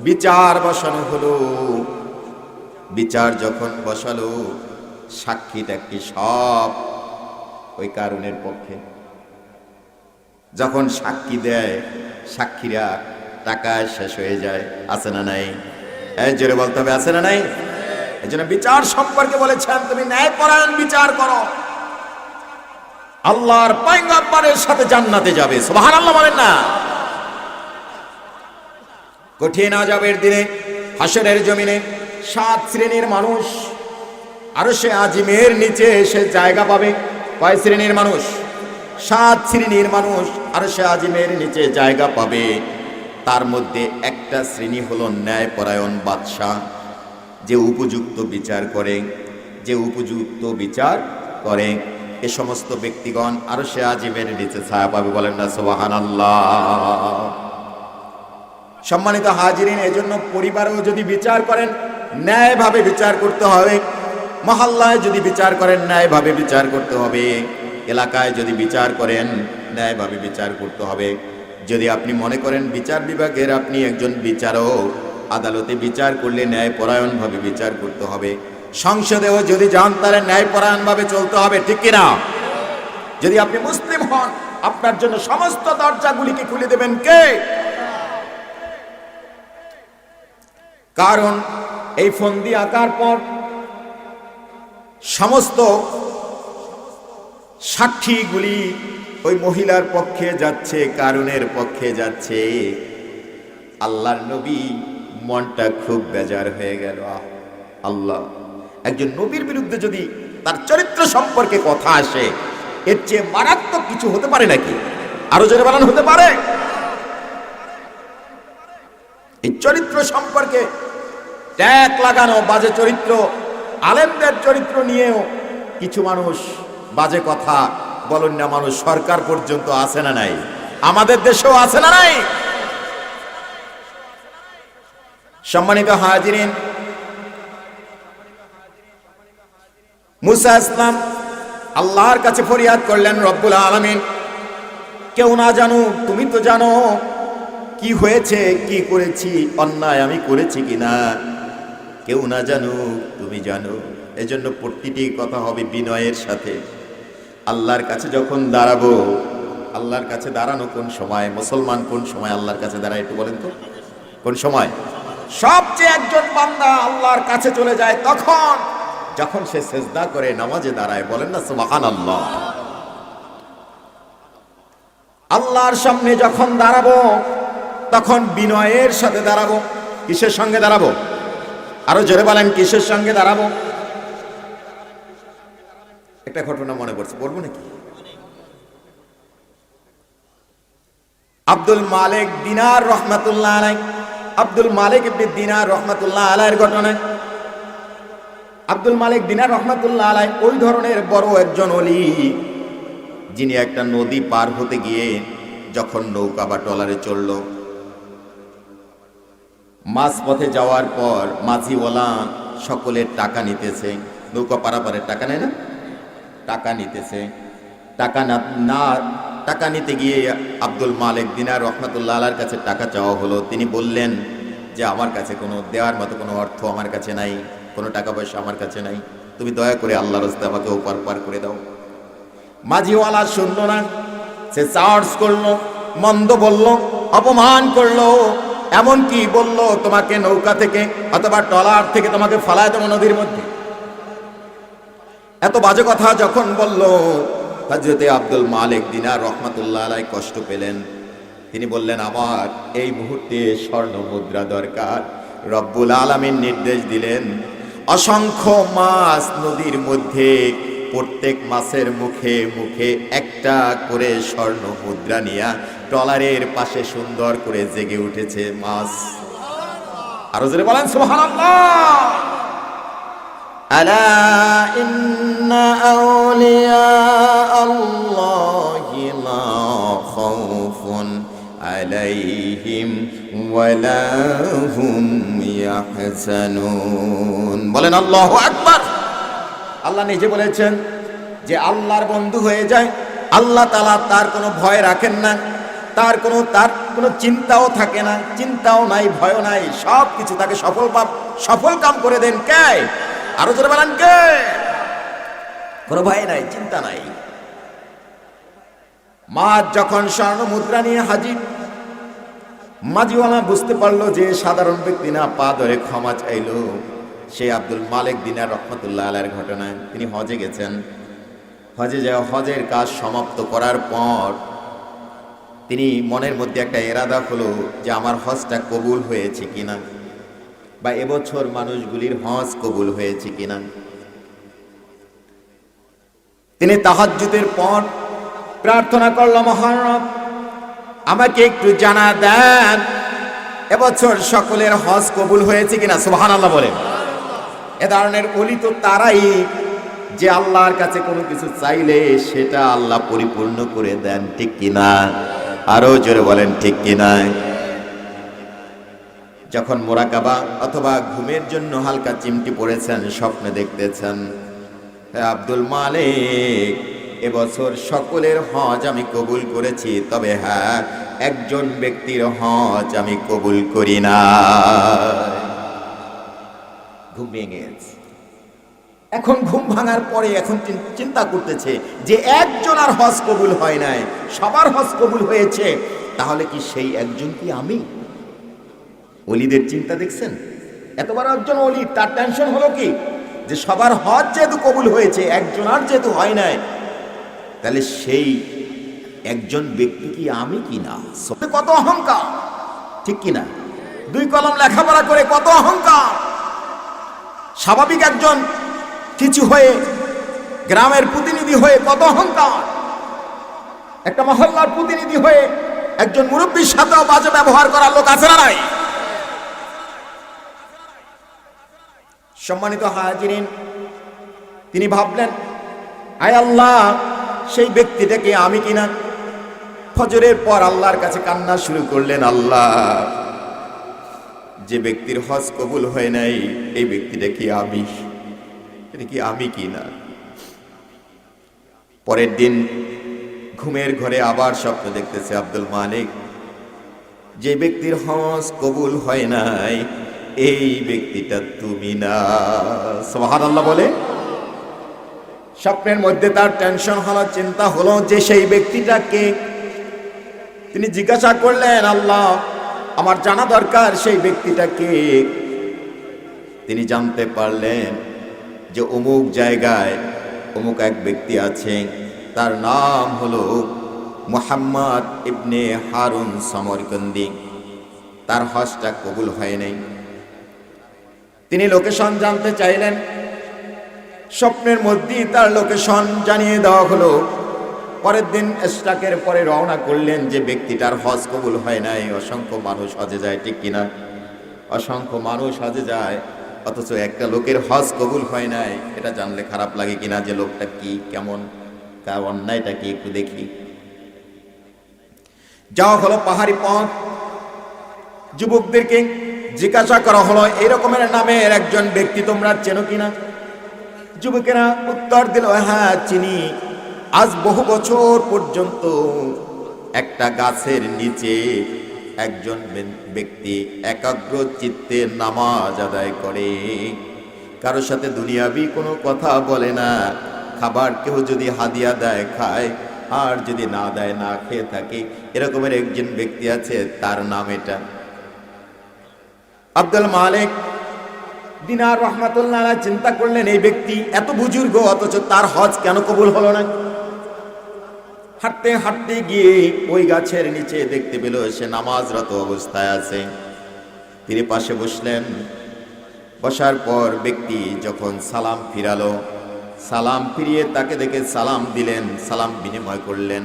বিচার বসানো হলো। বিচার যখন বসালো, সাক্ষীটা কি সব ওই কারণের পক্ষে। যখন সাক্ষী দেয়, সাক্ষীরা টাকায় শেষ হয়ে যায়, আছে না নাই? এই জোরে বলতে হবে, আছে না নাই? এই জন্য বিচার সম্পর্কে বলেছেন তুমি ন্যায়পরায়ণ বিচার করো, আল্লাহর পয়গম্বরের সাথে জান্নাতে যাবে। সুবহানাল্লাহ বলেন না? কঠিন আযাবের দিনে হাসরের জমিনে 7 শ্রেণীর মানুষ আরশে আজিমের নিচে এসে জায়গা পাবে। কয় শ্রেণীর মানুষ? 7 শ্রেণীর মানুষ আরশে আজিমের নিচে জায়গা পাবে। তার মধ্যে একটা শ্রেণী হলো ন্যায়পরায়ণ বাদশা, যে উপযুক্ত বিচার করে, যে উপযুক্ত বিচার করে। এ সমস্ত ব্যক্তিগণ আরশে আজিমের নিচে ছায়া পাবে। বলেন না সুবহানাল্লাহ? সম্মানিত হাজিরিন, এজন্য পরিবারেও যদি বিচার করেন ন্যায়ভাবে বিচার করতে হবে, মহল্লায় যদি বিচার করেন ন্যায়ভাবে বিচার করতে হবে, এলাকায় যদি বিচার করেন ন্যায়ভাবে বিচার করতে হবে। যদি আপনি মনে করেন বিচার বিভাগের আপনি একজন বিচারক, আদালতে বিচার করলে ন্যায়পরায়ণভাবে বিচার করতে হবে। সংসদেও যদি যান তাহলে ন্যায়পরায়ণভাবে চলতে হবে, ঠিক কিনা? যদি আপনি মুসলিম হন, আপনার জন্য সমস্ত দরজাগুলিকে খুলে দেবেন কে? কারণ এই ফন্দি আঁকার পর সমস্ত সাক্ষীগুলি ওই মহিলার পক্ষে যাচ্ছে, কারণের পক্ষে যাচ্ছে। আল্লাহর নবী মনটা খুব বেজার হয়ে গেল। আল্লাহ, একজন নবীর বিরুদ্ধে যদি তার চরিত্র সম্পর্কে কথা আসে, এর চেয়ে মারাত্মক কিছু হতে পারে নাকি? আরো জোরে বলেন, হতে পারে? এই চরিত্র সম্পর্কে ট্যাগ লাগানো, বাজে চরিত্র, আলেমদের চরিত্র নিয়েও কিছু মানুষ বাজে কথা বলেন না। মানুষ সরকার পর্যন্ত আছে না নাই? আমাদের দেশেও আছে না নাই? সম্মানিত হাজিরিন, মুসা ইসলাম আল্লাহর কাছে ফরিয়াদ করলেন, রব্বুল আলামিন, কেউ না জানুক, তুমি তো জানো কি হয়েছে, কি করেছি, অন্যায় আমি করেছি কিনা। কেউ না জানুক, তুমি জানো। এজন্য প্রতিটি কথা হবে বিনয়ের সাথে। আল্লাহর কাছে যখন দাঁড়াবো, আল্লাহর কাছে দাঁড়ানো কোন সময়? মুসলমান কোন সময় আল্লাহর কাছে দাঁড়ায় একটু বলেন তো? কোন সময়? সবচেয়ে একজন বান্দা আল্লাহর কাছে চলে যায় তখন, যখন সে সেজদা করে নামাজে দাঁড়ায়। বলেন না সুবহানাল্লাহ? আল্লাহর সামনে যখন দাঁড়াবো তখন বিনয়ের সাথে দাঁড়াবো। কিসের সঙ্গে দাঁড়াবো? আরো জোরে বলেন, কিসের সঙ্গে দাঁড়াবো? একটা ঘটনা মনে পড়ছে, বলবো নাকি? আব্দুল মালিক দিনার রহমাতুল্লাহ আলাইহি, আব্দুল মালিক ইবনে দিনার রহমাতুল্লাহ আলাইহির ঘটনা। আব্দুল মালিক দিনার রহমাতুল্লাহ আলাইহি ওই ধরনের বড় একজন ওলি, যিনি একটা নদী পার হতে গিয়ে যখন নৌকা বা ট্রলারে চলল, মাঝ পথে যাওয়ার পর মাঝিওয়ালা সকলের টাকা নিতেছে। নৌকা পারাপারের টাকা নেয় না? টাকা নিতেছে। টাকা নিতে গিয়ে আব্দুল মালিক দিনার রহমাতুল্লাহ আলাইহির কাছে টাকা চাওয়া হলো। তিনি বললেন যে আমার কাছে কোনো দেওয়ার মতো কোনো অর্থ আমার কাছে নাই, কোনো টাকা পয়সা আমার কাছে নাই, তুমি দয়া করে আল্লাহর রাস্তায় আমাকে ওপার পার করে দাও। মাঝিওয়ালা শুনল না, সে চার্জ করলো, মন্দ বলল, অপমান করলো, এমন কি বলল তোমাকে নৌকা থেকে অথবা ট্রলার থেকে তোমাকে ফালায় দেবো নদীর মধ্যে। এত বাজে কথা যখন বলল, হযরতে আব্দুল মালিক দিনার রহমাতুল্লাহ আলাইহি কষ্ট পেলেন। তিনি বললেন, আমার এই মুহূর্তে স্বর্ণ মুদ্রা দরকার, রব্বুল আলামিন নির্দেশ দিলেন, অসংখ্য মাছ নদীর মধ্যে, প্রত্যেক মাছের মুখে মুখে একটা করে স্বর্ণ মুদ্রা নিয়া ট্রলারের পাশে সুন্দর করে জেগে উঠেছে মাছ। আরো জোরে বলেন সুবহানাল্লাহ। আলা ইন্না আউলিয়া আল্লাহি লা খাউফুন আলাইহিম ওয়ালা হুম ইয়াহজানুন। বলেন আল্লাহু আকবার। আল্লাহ নিজে বলেছেন যে আল্লাহর বন্ধু হয়ে যায়, আল্লাহ তাআলা তার কোনো ভয় রাখেন না, তার কোনো চিন্তাও থাকে না, চিন্তাও নাই, ভয় নাই, সব কিছু তাকে সফল কাম করে দেন। কে? আরো জোরে বলেন কে? কোনো ভয় নাই, চিন্তা নাই। মাছ যখন স্বর্ণ মুদ্রা নিয়ে হাজির, মাঝিওয়ালা বুঝতে পারলো যে সাধারণ ব্যক্তি না, পা ধরে ক্ষমা চাইলো। সে আব্দুল মালিক দিনার রহমতুল্লাহ আলাইহির ঘটনায়, তিনি হজে গেছেন। হজে যাওয়া, হজের কাজ সমাপ্ত করার পর তিনি মনের মধ্যে একটা ইরাদা হলো যে আমার হজটা কবুল হয়েছে কিনা, বা এবছর মানুষগুলির হজ কবুল হয়েছে কিনা। তিনি তাহাজ্জুদের পর প্রার্থনা করলো, মহান রব আমাকে একটু জানা দেন এবছর সকলের হজ কবুল হয়েছে কিনা। সুবহানাল্লাহ বলেন। এ ধরনের ওলি তো তারাই যে আল্লাহর কাছে কোনো কিছু চাইলে সেটা আল্লাহ পরিপূর্ণ করে দেন, ঠিক কিনা? আরো জোরে বলেন ঠিক কিনা? যখন মোরাকাবা অথবা ঘুমের জন্য হালকা চিমটি পড়েছেন, স্বপ্নে দেখতেছেন, হে আব্দুল মালিক এবছর সকলের হজ আমি কবুল করেছি, তবে হ্যাঁ একজন ব্যক্তির হজ আমি কবুল করি না। ঘুম ভেঙে গেছে। এখন ঘুম ভাঙার পরে এখন চিন্তা করতেছে যে একজনের হজ কবুল হয় নাই, সবার হজ কবুল হয়েছে, তাহলে কি সেই একজন কি আমি? ওলিদের চিন্তা দেখছেন? এত বড় একজন ওলি, তার টেনশন হলো কি যে সবার হজ যেহেতু কবুল হয়েছে, একজনের যেহেতু হয় নাই, তাহলে সেই একজন ব্যক্তি কি আমি কিনা? কত অহংকার, ঠিক কিনা? 2 কলম লেখাপড়া করে কত অহংকার। স্বাভাবিক একজন কিছু হয়ে, গ্রামের প্রতিনিধি হয়ে কত অহংকার। একটা মহল্লার প্রতিনিধি হয়ে একজন মুরব্বীর সাথেও বাজে ব্যবহার করার লোক আছে না নাই? সম্মানিত হাজিরিন, তিনি ভাবলেন, আয় আল্লাহ সেই ব্যক্তিটাকে আমি কিনা। ফজরের পর আল্লাহর কাছে কান্না শুরু করলেন, আল্লাহ যে ব্যক্তির হজ কবুল হয় নাই, এই ব্যক্তিটা কি আমি? এটা কি আমি কিনা? পরের দিন ঘুমের ঘরে আবার স্বপ্ন দেখতেছে আব্দুল মালিক, যে ব্যক্তির হজ কবুল হয় নাই এই ব্যক্তিটা তুমি না। সুবহানাল্লাহ বলে। স্বপ্নের মধ্যে তার টেনশন হলো, চিন্তা হলো যে সেই ব্যক্তিটাকে। তিনি জিজ্ঞাসা করলেন, আল্লাহ আমার জানা দরকার সেই ব্যক্তিটাকে। তিনি জানতে পারলেন যে অমুক জায়গায় অমুক এক ব্যক্তি আছে, তার নাম হলো মুহাম্মদ ইবনে হারুন সমরকন্দি, তার হজটা কবুল হয় নাই। তিনি লোকেশন জানতে চাইলেন, স্বপ্নের মধ্যেই তার লোকেশন জানিয়ে দেওয়া হলো। পরের দিন ইশরাকের পরে রওনা করলেন, যে ব্যক্তিটার হজ কবুল হয় নাই। অসংখ্য মানুষ হজে যায়, ঠিক কিনা? অসংখ্য মানুষ হজে যায়, অথচ একটা লোকের হজ কবুল হয় নাই। এটা জানলে খারাপ লাগে কিনা, যে লোকটা কি, কেমন, তার অন্যায়টা কি একটু দেখি। যাওয়া হলো পাহাড়ি পথ, যুবকদেরকে জিজ্ঞাসা করা হলো, এই রকমের নামের একজন ব্যক্তি তোমরা চেনো কিনা? যুবকেরা উত্তর দিল, হ্যাঁ চিনি। আজ বহু বছর পর্যন্ত একটা গাছের নিচে একজন ব্যক্তি একাগ্র চিত্তে নামাজ আদায় করে, কারোর সাথে দুনিয়াবি কোনো কথা বলে না। খাবার কেউ যদি হাদিয়া দেয় খায়, আর যদি না দেয় না খেয়ে থাকে। এরকমের একজন ব্যক্তি আছে, তার নাম এটা। আব্দুল মালিক দিনার রহমাতুল্লাহ আলাইহি চিন্তা করলেন, এই ব্যক্তি এত বুজুর্গ, অথচ তার হজ কেন কবুল হলো না? হাঁটতে হাঁটতে গিয়ে ওই গাছের নিচে দেখতে পেল সে নামাজরত অবস্থায় আছে। তিনি পাশে বসলেন। বসার পর ব্যক্তি যখন সালাম ফিরালো, সালাম ফিরিয়ে তাকে দেখে সালাম দিলেন, সালাম বিনিময় করলেন।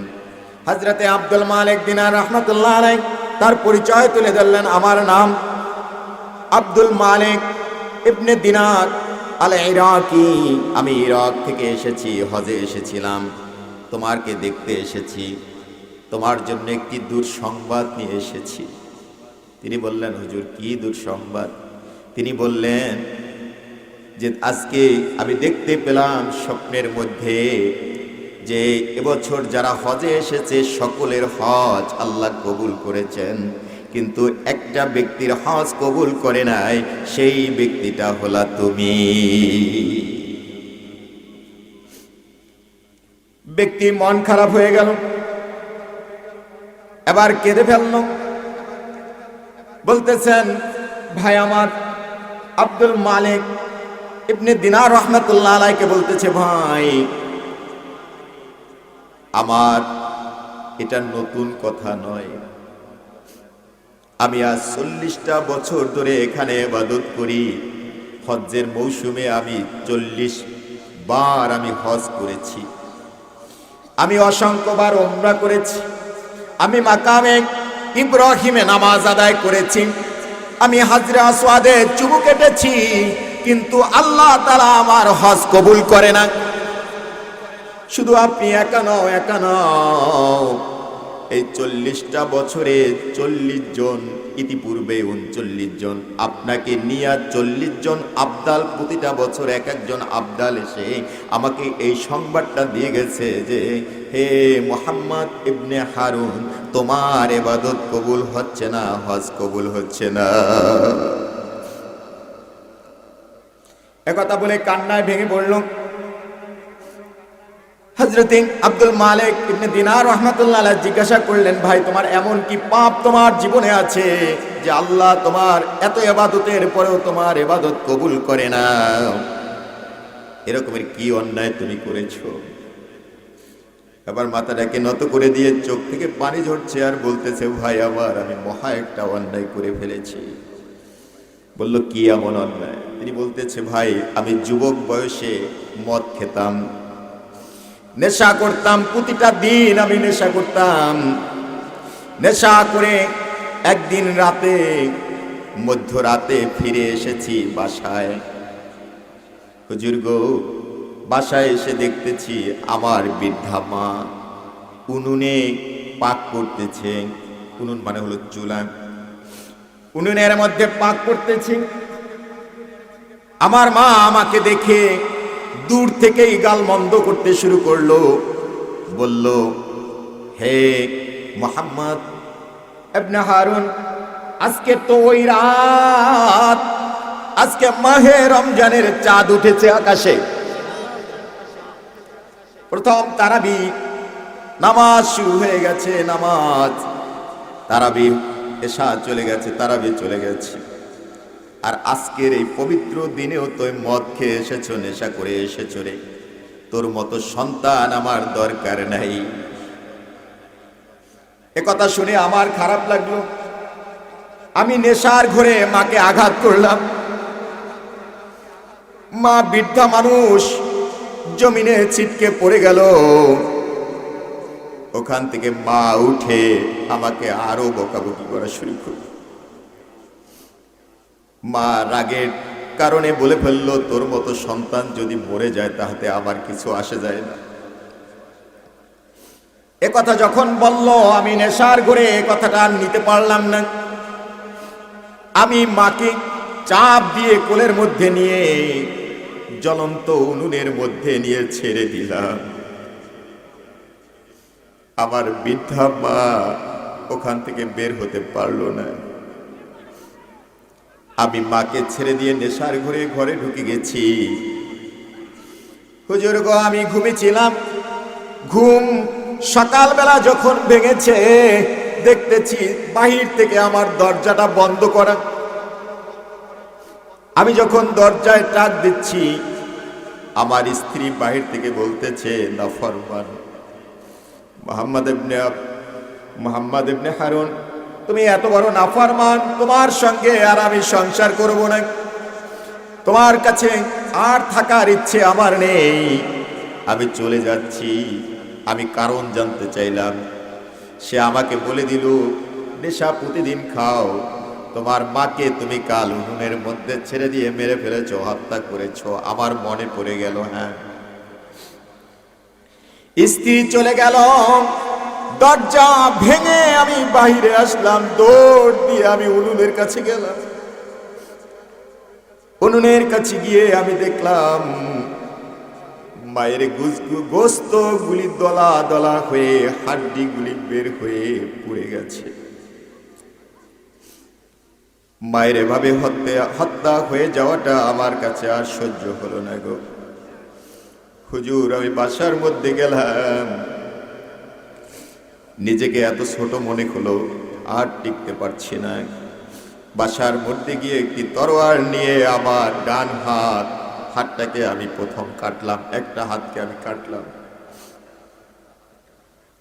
হযরতে আব্দুল মালিক দিনার রাহমাতুল্লাহ আলাইহি তার পরিচয় তুলে ধরলেন, আমার নাম আব্দুল মালিক ইবনে দিনার আল ইরাকি, আমি ইরাক থেকে এসেছি, হজে এসেছিলাম, তোমাকে দেখতে এসেছি, তোমার জন্য একটি দুঃসংবাদ নিয়ে এসেছি। তিনি বললেন, হুজুর কি দুঃসংবাদ? তিনি বললেন যে আজকে আমি দেখতে পেলাম স্বপ্নের মধ্যে যে এবছর যারা হজে এসেছে সকলের হজ আল্লাহ কবুল করেছেন, কিন্তু একটা ব্যক্তির হজ কবুল করে নাই, সেই ব্যক্তিটা হলা তুমি। ব্যক্তি মন খারাপ হয়ে গেল, এবার কেঁদে ফেলল। বলতেছেন, ভাই আমার আব্দুল মালিক ইবনে দিনার রাহমাতুল্লাহ আলাইহিকে বলতেছে, ভাই আমার এটা নতুন কথা নয়, আমি আজ 40টা বছর ধরে এখানে ইবাদত করি। হজ্জের মৌসুমে আমি 40 বার আমি হজ করেছি, আমি অসংখ্যবার উমরা করেছি, আমি মাকামে ইব্রাহিমে নামাজ আদায় করেছি, আমি হাজরে আসওয়াদে চুমু কেটেছি, কিন্তু আল্লাহ তাআলা আমার হজ কবুল করে না। শুধু আপনি একা নও, এই 40টা বছরে 40 জন, ইতিপূর্বে 39 জন, আপনাকে নিয়ে 40 জন আবদাল, প্রতিটা বছর এক একজন আবদাল এসে আমাকে এই সংবাদটা দিয়ে গেছে যে হে মুহাম্মদ ইবনে হারুন, তোমার ইবাদত কবুল হচ্ছে না, হজ কবুল হচ্ছে না। একথা বলে কান্নায় ভেঙে পড়ল। হযরত আব্দুল মালিক ইবনে দিনার রাহমাতুল্লাহ আলাইহি জিজ্ঞাসা করলেন, ভাই তোমার এমন কি পাপ তোমার জীবনে আছে যে আল্লাহ তোমার এত ইবাদতের পরেও তোমার ইবাদত কবুল করে না? এরকমের কি অন্যায় তুমি করেছো? এবার মাথাটাকে নত করে দিয়ে চোখ থেকে পানি ঝরছে আর বলতেছে, ভাই আমার আমি মহা একটা অন্যায় করে ফেলেছি। বলল, কি এমন অন্যায়? তিনি বলতেছে, ভাই আমি যুবক বয়সে মদ খেতাম, নেশা করতাম, প্রতিটা দিন আমি নেশা করতাম। নেশা করে একদিন রাতে, মধ্যরাতে ফিরে এসেছি বাসায়। হুজুর গো, বাসায় এসে দেখতেছি আমার বৃদ্ধা মা উনুনে পাক করতেছে। উনুন মানে হলো চুলা, উনুনের মধ্যে পাক করতেছি। আমার মা আমাকে দেখে দূর থেকেই গাল মন্দ করতে শুরু করলো, বলল, হে মুহাম্মদ ইবনে হারুন, আজকে তো ওই রাত, আজকে মাহে রমজানের চাঁদ উঠেছে আকাশে। প্রথম তারাবি নামাজ শুরু হয়ে গেছে, নামাজ তারাবি এশা চলে গেছে, তারাবি চলে গেছে। আর আজকের এই পবিত্র দিনেও তুই মদ খেয়ে এসেছো, নেশা করে এসেছো রে, তোর মতো সন্তান আমার দরকার নাই। এ কথা শুনে আমার খারাপ লাগলো। আমি নেশার ঘরে মাকে আঘাত করলাম। মা বৃদ্ধা মানুষ, জমিনে ছিটকে পড়ে গেল। ওখান থেকে মা উঠে আমাকে আরো বকাবকি করা শুরু করল। মা রাগের কারণে বলে ফেললো, তোর মতো সন্তান যদি মরে যায় তাহাতে আমার কিছু আসে যায় না। এ কথা যখন বলল, আমি নেশার ঘরে এ কথাটা নিতে পারলাম না। আমি মাকে চাপ দিয়ে কোলের মধ্যে নিয়ে জ্বলন্ত উনুনের মধ্যে নিয়ে ছেড়ে দিলাম। আমার বৃদ্ধা মা ওখান থেকে বের হতে পারলো না। আমি মাকে ছেড়ে দিয়ে নেশার ঘরে ঢুকে গেছি। হুজুর গো, আমি ঘুমিয়েছিলাম। ঘুম সকালবেলা যখন ভেঙেছে, দেখতেছি বাহির থেকে আমার দরজাটা বন্ধ করা। আমি যখন দরজায় টাক দিচ্ছি, আমার স্ত্রী বাহির থেকে বলতেছে, নাফরমান মুহাম্মদ ইবনে হারুন, তুমি এত বড় নাফরমান, তোমার সঙ্গে আর আমি সংসার করব না, তোমার কাছে আর থাকার ইচ্ছে আমার নেই, আমি চলে যাচ্ছি। আমি কারণ জানতে চাইলাম। সে আমাকে বলে দিল, নেশা প্রতিদিন খাও, তোমার মাকে তুমি কাল উনুনের মধ্যে ছেড়ে দিয়ে মেরে ফেলেছো, হত্যা করেছো। আমার মনে পড়ে গেল, হ্যাঁ। স্ত্রী চলে গেল, দরজা ভেঙে আমি বাহিরে আসলাম, দৌড় দিয়ে আমি উনুনের কাছে গেলাম। উনুনের কাছে গিয়ে আমি দেখলাম মায়ের গোস্ত গুলি দলা দলা হয়ে, হাড্ডি গুলি বের হয়ে পুড়ে গেছে। মায়ের এভাবে হত্যা হয়ে যাওয়াটা আমার কাছে আর সহ্য হলো না গো হুজুর। আমি বাসার মধ্যে গেলাম, নিজেকে এত ছোট মনে হলো, আর টিকতে পারছি না। বাসার মধ্যে গিয়ে একটি তরোয়ার নিয়ে আমার ডান হাতটাকে আমি প্রথম কাটলাম, একটা হাতকে আমি কাটলাম।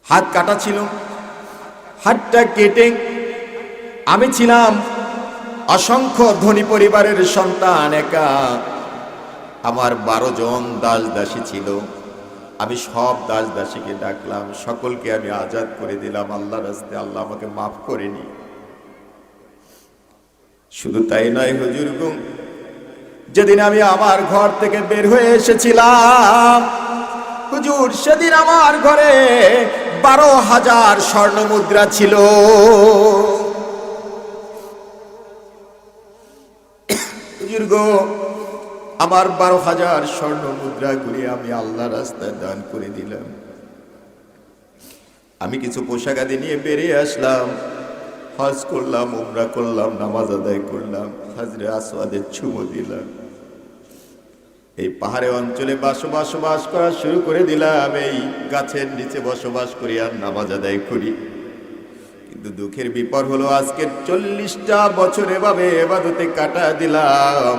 হাত কাটা ছিল, হাতটা কেটে, আমি ছিলাম অসংখ্য ধনী পরিবারের সন্তান, একা। আমার 12 জন দাস দাসী ছিল। আমি সব দাস দাসীকে ডাকলাম, সকলকে আমি আজাদ করে দিলাম আল্লাহর রাস্তায়। আল্লাহ আমাকে মাফ করেনি। শুধু তাই নয় হুজুর গো, যেদিন আমি আমার ঘর থেকে বের হয়ে এসেছিলাম হুজুর, সেদিন আমার ঘরে 12,000 স্বর্ণ মুদ্রা ছিল। হুজুর গো, আমার 12,000 স্বর্ণ মুদ্রাগুলি আমি আল্লাহর রাস্তায় দান করে দিলাম। আমি কিছু পোশাক আদি নিয়ে বেরিয়ে আসলাম, হজ করলাম, উমরা করলাম, নামাজ আদায় করলাম, হাজরে আসওয়াদের চুমো দিলাম। এই পাহাড়ে অঞ্চলে বসবাস করা শুরু করে দিলাম। এই গাছের নিচে বসবাস করি আর নামাজ আদায় করি। কিন্তু দুঃখের বিপর হলো, আজকের 40টা বছর এভাবে এবাদতে কাটা দিলাম,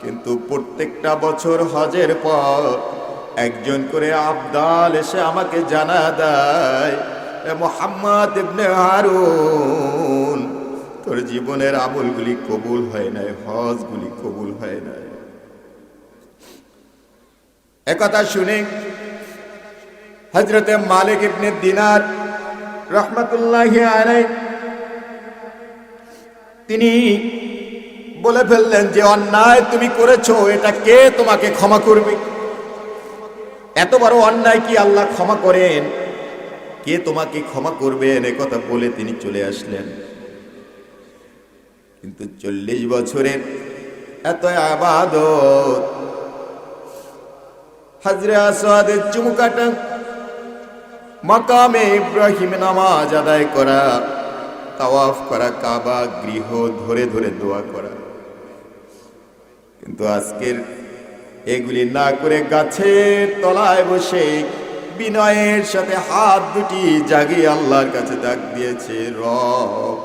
কিন্তু প্রত্যেকটা বছর হজের পর একজন করে আবদাল এসে আমাকে জানা দেয়, মুহাম্মদ ইবনে হারুন, তোর জীবনের আমলগুলি কবুল হয় নাই, হজগুলি কবুল হয় নাই। একথা শুনে হযরতে মালিক ইবনে দিনার রাহমাতুল্লাহি আলাইহি তিনি বলে ফেললেন যে অন্যায় তুমি করেছো, এটা কে তোমাকে ক্ষমা করবে? এত বড় অন্যায় কি আল্লাহ ক্ষমা করেন? কে তোমাকে ক্ষমা করবেন? একথা বলে তিনি চলে আসলেন। কিন্তু 40 বছরের এত ইবাদত, হাজরে আসওয়াদের চুমু কাটা, মাকামে ইব্রাহিম নামাজ আদায় করা, তাওয়াফ করা, কাবা গৃহ ধরে ধরে দোয়া করা, কিন্তু আজকের এগুলি না করে গাছের তলায় বসে বিনয়ের সাথে হাত দুটি জাগিয়ে আল্লাহর কাছে ডাক দিয়েছে, রব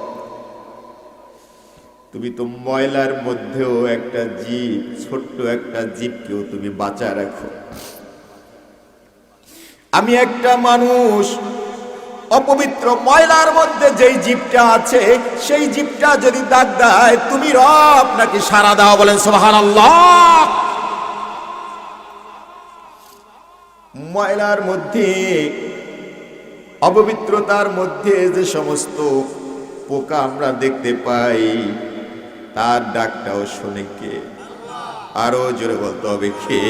তুমি তো ময়লার মধ্যেও একটা জীব, ছোট্ট একটা জীবকেও তুমি বাঁচা রাখো। আমি একটা মানুষ, অপবিত্র ময়লার মধ্যে যেই জীবটা আছে, সেই জীবটা যদি ডাক দেয়, তুমি রব নাকি সাড়া দাও? বলেন সুবহানাল্লাহ। ময়লার মধ্যে, অপবিত্রতার মধ্যে যে সমস্ত পোকা আমরা দেখতে পাই, তার ডাকটাও শুনে কে? আরো জোরে বলতে হবে কে?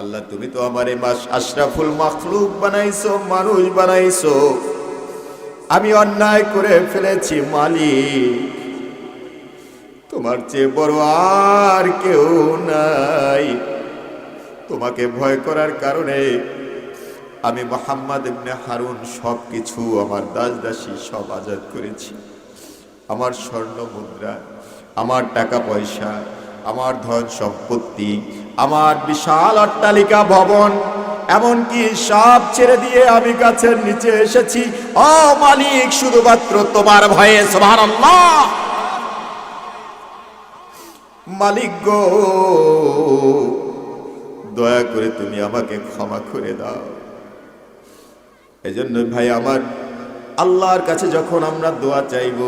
আল্লাহ, তুমি তো আমার এই আশরাফুল মাখলুক বানাইছো, মানুষ বানাইছো। আমি অন্যায় করে ফেলেছি মালিক, তোমার চেয়ে বড় আর কেউ নাই। তোমাকে ভয় করার কারণে আমি মুহাম্মদ ইবনে হারুন সবকিছু, আমার দাস দাসী সব আজাদ করেছি। আমার স্বর্ণ মুদ্রা, আমার টাকা পয়সা, আমার ধন সম্পত্তি, আমার বিশাল অট্টালিকা ভবন, এমনকি সব ছেড়ে দিয়ে আমি গাছের নিচে এসেছি, ও মালিক, শুধুমাত্র তোমার ভয়ে। সুবহানাল্লাহ। মালিক গো, দয়া করে তুমি আমাকে ক্ষমা করে দাও। এজন্য ভাই আমার, আল্লাহর কাছে যখন আমরা দোয়া চাইব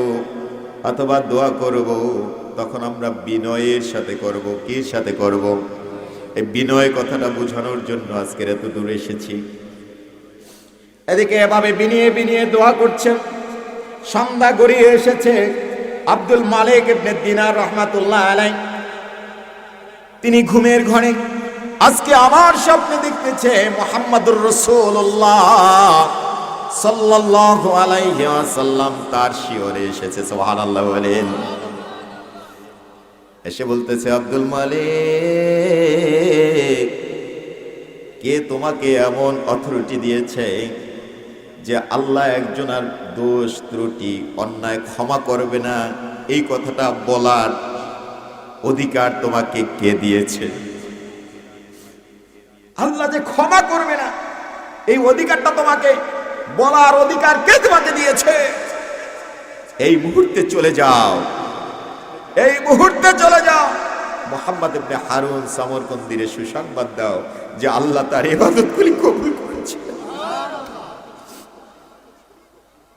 অথবা দোয়া করব, তখন আমরা বিনয়ের সাথে করব। কি সাথে করব? এই বিনয় কথাটা বোঝানোর জন্য আজকের এত দূরে এসেছি। এদিকে এভাবে বিনিয়ে বিনিয়ে দোয়া করছেন। সন্ধ্যা গড়িয়ে এসেছে। আব্দুল মালিক ইবনে দিনার রহমাতুল্লাহ আলাইহি তিনি ঘুমের ঘরে আজকে আমার স্বপ্নে দেখতেছে মুহাম্মদুর রাসূলুল্লাহ সাল্লাল্লাহু আলাইহি ওয়াসাল্লাম তার শিয়রে এসেছে। সুবহানাল্লাহ বলেন। এসে বলতেছে, আব্দুল মালিক, কে তোমাকে এমন অথরিটি দিয়েছে যে আল্লাহ একজনের দোষ ত্রুটি অন্যায় ক্ষমা করবে না, এই কথাটা বলার অধিকার তোমাকে কে দিয়েছে? আল্লাহ যে ক্ষমা করবে না এই অধিকারটা তোমাকে বলার অধিকার কে তোমাকে দিয়েছে? এই মুহূর্তে চলে যাও, এই মুহূর্তে চলে যাও, মুহাম্মদ ইবনে হারুন সামরকন্দিরে সুসংবাদ দাও যে আল্লাহ তার ইবাদতগুলি কবুল করেছে।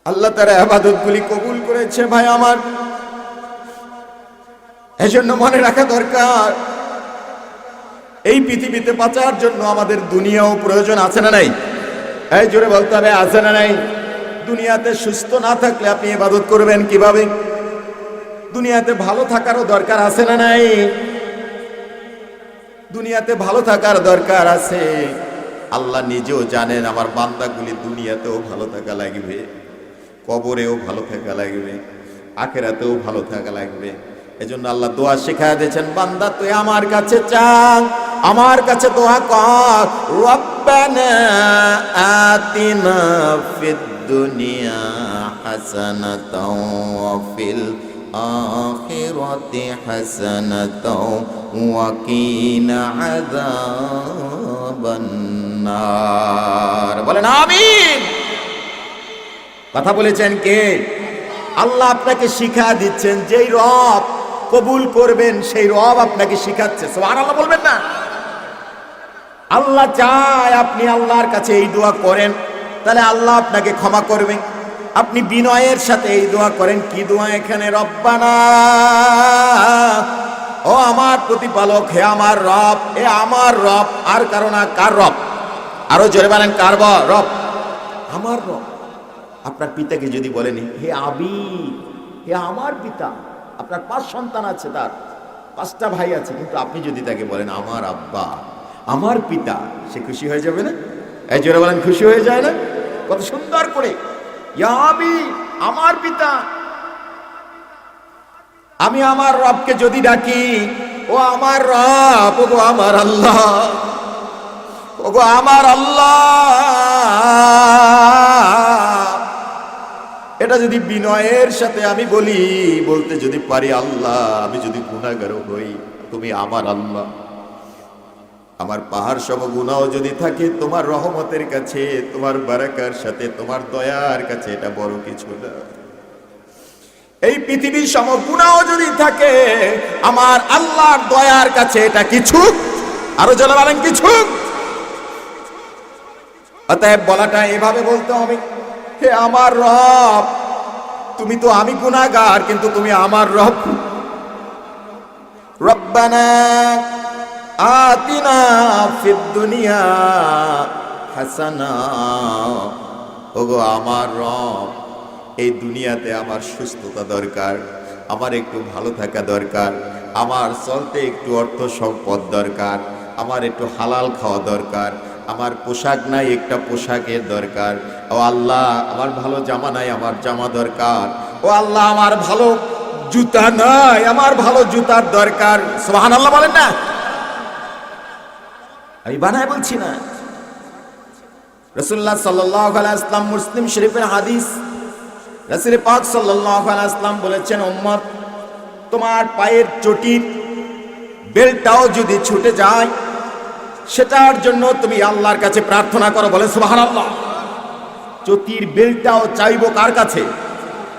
আল্লাহ তার ইবাদতগুলি কবুল করেছে। ভাই আমার, এজন্য মনে রাখা দরকার, এই পৃথিবীতে বাঁচার জন্য আমাদের দুনিয়াও প্রয়োজন আছে না নাই? এই জোরে বলতে হবে, আছে না নাই? দুনিয়াতে সুস্থ না থাকলে আপনি ইবাদত করবেন কিভাবে? দুনিয়াতে ভালো থাকারও দরকার আছে না নাই? দুনিয়াতে ভালো থাকার দরকার আছে। আল্লাহ নিজেও জানেন আমার বান্দাগুলি দুনিয়াতেও ভালো থাকা লাগবে, কবরেও ভালো থাকা লাগবে, আখিরাতেও ভালো থাকা লাগবে। এজন্য আল্লাহ দোয়া শেখায় দিয়েছেন, বান্দা তুই আমার কাছে চান, আমার কাছে দোয়া কর, রব্বানা আতিনা ফিদ দুনিয়া হাসানাতাও ওয়া ফিল আখিরাতি হাসানাতাও ওয়া কিনা আযাবান নার। বলেন আমিন। কথা বলেছেন কে? আল্লাহ আপনাকে শিক্ষা দিচ্ছেন, যেই রব কবুল করবেন সেই রব আপনাকে শিখাচ্ছে। সুবহানাল্লাহ বলবেন না? আল্লাহ চায় আপনি আল্লাহর কাছে এই দোয়া করেন, তাহলে আল্লাহ আপনাকে ক্ষমা করবেন। আপনি বিনয়ের সাথে এই দোয়া করেন। কি দোয়া এখানে? রব্বানা, ও আমার প্রতিপালক, হে আমার রব, এ আমার রব, আর কারো না। কার রব? আরো জোরে বলেন, কার রব? আমার রব। আপনার পিতাকে যদি বলেন হে আবি, হে আমার পিতা, আপনার 5 সন্তান আছে, তার 5টা ভাই আছে, কিন্তু আপনি যদি তাকে বলেন আমার আব্বা, আমার পিতা, সে খুশি হয়ে যাবে না? এই জোরে বলেন, খুশি হয়ে যায় না? কত সুন্দর করে, ইয়া আবি, আমার পিতা। আমি আমার রবকে যদি ডাকি, ও আমার রব, ও গো আমার আল্লাহ, ও গো আমার আল্লাহ, এটা যদি বিনয়ের সাথে আমি বলি, বলতে যদি পারি, আল্লাহ আমি যদি গুনাহগার হই, তুমি আমার আল্লাহ, আমার পাহাড় সম গুনাহ যদি থাকে, তোমার রহমতের কাছে, তোমার বারাকার সাথে, তোমার দয়ার কাছে এটা বড় কিছু না। এই পৃথিবীর সম গুনাহ যদি থাকে, আমার আল্লাহর দয়ার কাছে এটা কিছু। আরো জোরে বলেন, কিছু। অতএব বলাটা এভাবে বলতে হবে, হে আমার রব, তুমি তো, আমি গুনাহগার, কিন্তু তুমি আমার রব। রব্বানা আতিনা ফিদ দুনিয়া হাসানা, ওগো আমার রব, এই দুনিয়াতে আমার সুস্থতা দরকার, আমার একটু ভালো থাকা দরকার, আমার চলতে একটু অর্থ সম্পদ দরকার, আমার একটু হালাল খাওয়া দরকার, আমার পোশাক নাই, একটা পোশাকের দরকার। ও আল্লাহ, আমার ভালো জামা নাই, আমার জামা দরকার। ও আল্লাহ, আমার ভালো জুতা নাই, আমার ভালো জুতার দরকার। সুবহানাল্লাহ বলেন না? আমি বানায় বলছি না। রাসূলুল্লাহ সাল্লাল্লাহু আলাইহি ওয়াসাল্লাম, মুসলিম শরীফের হাদিস, রাসূল পাক সাল্লাল্লাহু আলাইহি ওয়াসাল্লাম বলেছেন, উম্মত, তোমার পায়ের চটির বেলটাও যদি ছুটে যায়, সেটার জন্য তুমি আল্লাহর কাছে প্রার্থনা করো। বলে সুবহানাল্লাহ। চটির বেলটাও চাইবো কার কাছে?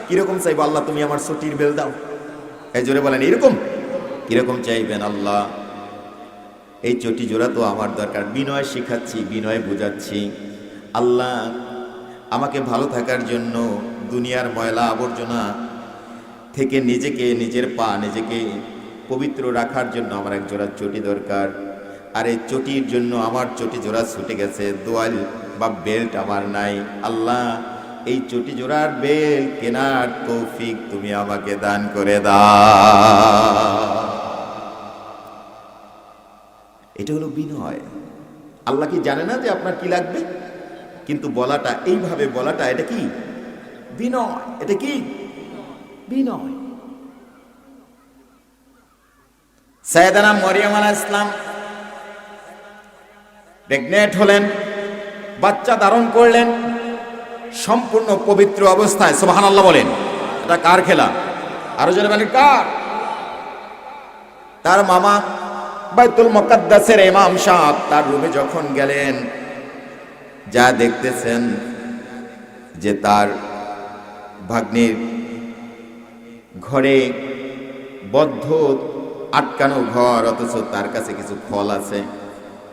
কিরকম চাইবো? আল্লাহ তুমি আমার চটির বেল দাও। এই জোরে বলেন, এরকম কিরকম চাইবেন? আল্লাহ এই চটি জোড়া তো আমার দরকার। বিনয় শিখাচ্ছি, বিনয় বুঝাচ্ছি। আল্লাহ আমাকে ভালো থাকার জন্য দুনিয়ার ময়লা আবর্জনা থেকে নিজেকে, নিজের পা নিজেকে পবিত্র রাখার জন্য আমার এক জোড়া চটি দরকার। আর এই চটির জন্য আমার চটি জোড়া ছুটে গেছে, দোয়াল বা বেল্ট আমার নাই। আল্লাহ, এই চটি জোড়ার বেল্ট কেনার তৌফিক তুমি আমাকে দান করে দাও। এটা হলো বিনয়। আল্লাহ কি জানে না যে আপনার কি লাগবে? কিন্তু বলাটা, এইভাবে বলাটা, এটা কি বিনয়। এটা কি বিনয়। সাইয়েদানা মরিয়ম আলাইহিস সালাম প্রেগনেন্ট হলেন, বাচ্চা ধারণ করলেন সম্পূর্ণ পবিত্র অবস্থায়। সুবহানাল্লাহ বলেন। এটা কার খেলা? আরো জোরে বলেন কার? তার মামা বাইতুল মুকাদ্দাসের ইমাম সাহেব তার রুমে যখন গেলেন, যা দেখতেছেন যে তার ভাগ্নির ঘরে বদ্ধ আটকানো ঘর, অথচ তার কাছে কিছু ফল আছে,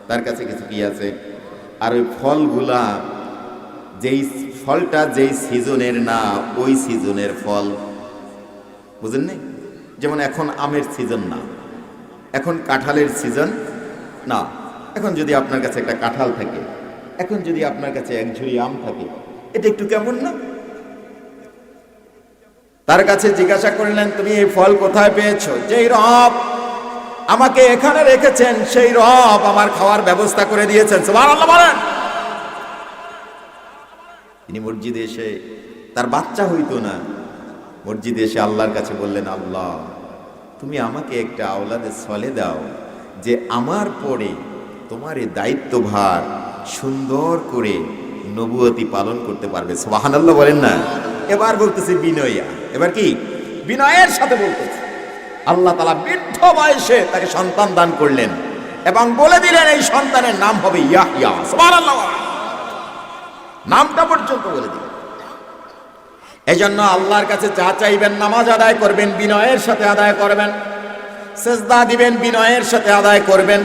তার কাছে কিছু কি আছে, আর ওই ফলগুলা যেই ফলটা যেই সিজনের না ওই সিজনের ফল। বুঝেন নি? যেমন এখন আমের সিজন না, এখন কাঁঠালের সিজন না। এখন যদি আপনার কাছে একটা কাঁঠাল থাকে, এখন যদি আপনার কাছে এক ঝুড়ি আম থাকে, এটা একটু কেমন না? তার কাছে জিজ্ঞাসা করলেন, তুমি এই ফল কোথায় পেয়েছো? যেই রব আমাকে এখানে রেখেছেন সেই রব আমার খাওয়ার ব্যবস্থা করে দিয়েছেন। সুবহানাল্লাহ বলেন। তিনি মসজিদে এসে, তার বাচ্চা হইতো না, মসজিদে এসে আল্লাহর কাছে বললেন, আল্লাহ, তুমি আমাকে একটা আওলাদে সলে দাও যে আমার পরে তোমার এই দায়িত্বভার সুন্দর করে নবুয়তি পালন করতে পারবে। সুবহানাল্লাহ বলেন না। এবার বলতেছে বিনয়া। এবার কি বিনয়ের সাথে বলতেছে। আল্লাহ তাআলা বৃদ্ধ বয়সে তাকে সন্তান দান করলেন এবং বলে দিলেন এই সন্তানের নাম হবে ইয়াহইয়া। সুবহানাল্লাহ। নামটা পর্যন্ত বলে দিলেন। এজন্য আল্লাহর কাছে যা চাইবেন, নামাজ আদায় করবেন বিনয়ের সাথে আদায় করবেন, সেজদা দিবেন বিনয়ের সাথে আদায় করবেন,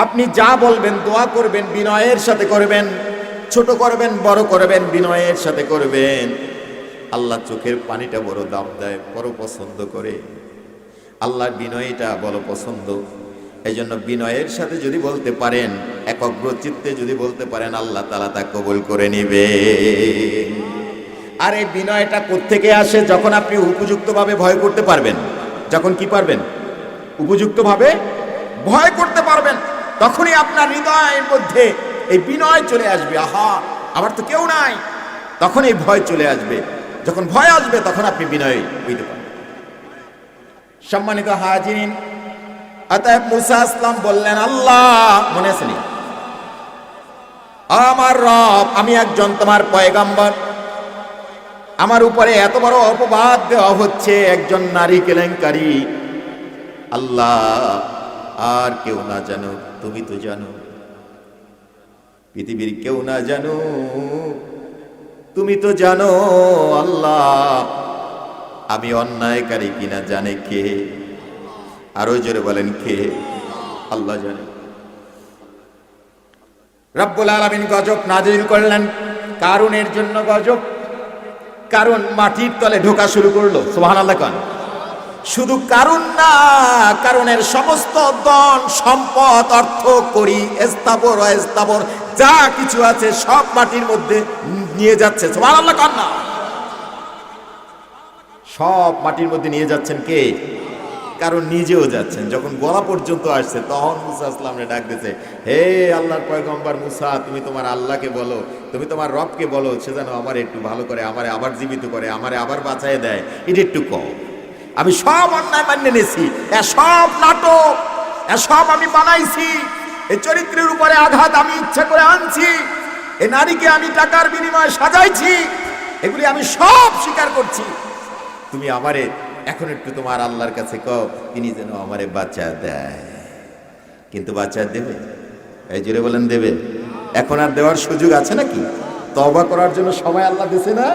আপনি যা বলবেন দোয়া করবেন বিনয়ের সাথে করবেন, ছোট করবেন বড় করবেন বিনয়ের সাথে করবেন। আল্লাহ চোখের পানিটা বড় দাম দেয়, বড় পছন্দ করে। আল্লাহর বিনয়টা বড় পছন্দ। এজন্য বিনয়ের সাথে যদি বলতে পারেন, একগ্র চিত্তে যদি বলতে পারেন, আল্লাহ তাআলা তা কবুল করে নিবে। আর এই বিনয়টা কোত্থেকে আসে? যখন আপনি উপযুক্তভাবে ভয় করতে পারবেন। যখন কি পারবেন? উপযুক্তভাবে ভয় করতে পারবেন, তখনই আপনার হৃদয়ের মধ্যে এই বিনয় চলে আসবে। আহা, আমার তো কেউ নাই, তখন এই ভয় চলে আসবে। যখন ভয় আসবে তখন আপনি বিনয় হইতে পারবেন। সম্মানিত হাজিরিন, অতএব মুসা আসলাম বললেন, আল্লাহ, মনে আছে নি? আমার রব, আমি একজন তোমার পয়গম্বর, আমার উপরে এত বড় অপবাদ দেওয়া হচ্ছে, একজন নারী কেলেঙ্কারী। আল্লাহ, আর কেউ না জানো, তুমি তো জানো। পৃথিবীর কেউ না জানো, তুমি তো জানো। আল্লাহ, আমি অন্যায়কারী কিনা জানে কে? আরো জোরে বলেন কে? আল্লাহ জানে। রব্বুল আলামিন গজব নাজিল করলেন কারুনের জন্য। গজব, কারণ মাটির তলে ঢোকা শুরু করলো। সুবহানাল্লাহ কোন? শুধু কারণ না, কারণের সমস্ত ধন সম্পদ, অর্থ কড়ি, স্থাবর অস্থাবর যা কিছু আছে সব মাটির মধ্যে নিয়ে যাচ্ছে। সুবহানাল্লাহ কোন না? সব মাটির মধ্যে নিয়ে যাচ্ছেন কে? কারণ নিজেও যাচ্ছেন। যখন গলা পর্যন্ত আসছে তখন মুসা আসলামরে ডাক দিয়েছে, হে আল্লাহর পয়গম্বর মুসা, তুমি তোমার আল্লাহকে বলো, তুমি তোমার রবকে বলো, সে যেন আমার একটু ভালো করে, আমারে আবার জীবিত করে, আমারে আবার বাঁচায় দেয়। এটা একটু কম। আমি সব অন্যায় মান্য নিয়েছি, সব নাটক, সব আমি বানাইছি, এই চরিত্রের উপরে আঘাত আমি ইচ্ছা করে আনছি, এই নারীকে আমি টাকার বিনিময়ে সাজাইছি, এগুলি আমি সব স্বীকার করছি। তুমি আমারে এখন একটু তোমার আল্লাহর কাছে কও, তিনি যেন আমারে বাঁচা দেয়। কিন্তু বাঁচা দেবে? এই জোরে বলেন দেবে? এখন আর দেওয়ার সুযোগ আছে নাকি? তওবা করার জন্য সময় আল্লাহ দিছে না?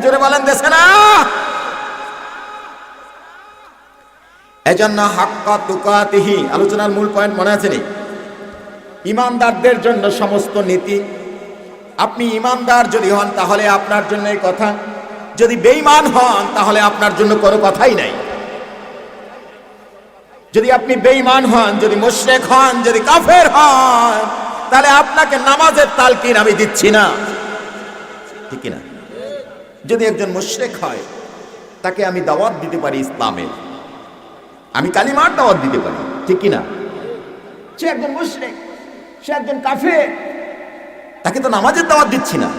জোরে বলেন দিছে না? এজন্য হাক্কা তুকাতিহি, আলোচনার মূল পয়েন্ট মনে আছে নি? ইমানদারদের জন্য সমস্ত নীতি আপনি ইমানদার যদি হন তাহলে আপনার জন্য এই কথা, যদি বেঈমান হন তাহলে আপনার জন্য কোনো কথাই নাই। যদি আপনি বেঈমান হন, যদি মুশরিক হন, যদি কাফের হন, তাহলে আপনাকে নামাজের তালকিন আমি দিচ্ছি না, ঠিক না? যদি একজন মুশরিক হয় তাকে আমি দাওয়াত দিতে পারি ইসলামের, আমি কালিমার দাওয়াত দিতে পারি, ঠিক কি না? সে একজন মুশরিক, সে একজন কাফের, তাকে তো নামাজের দাওয়াত দিচ্ছি না,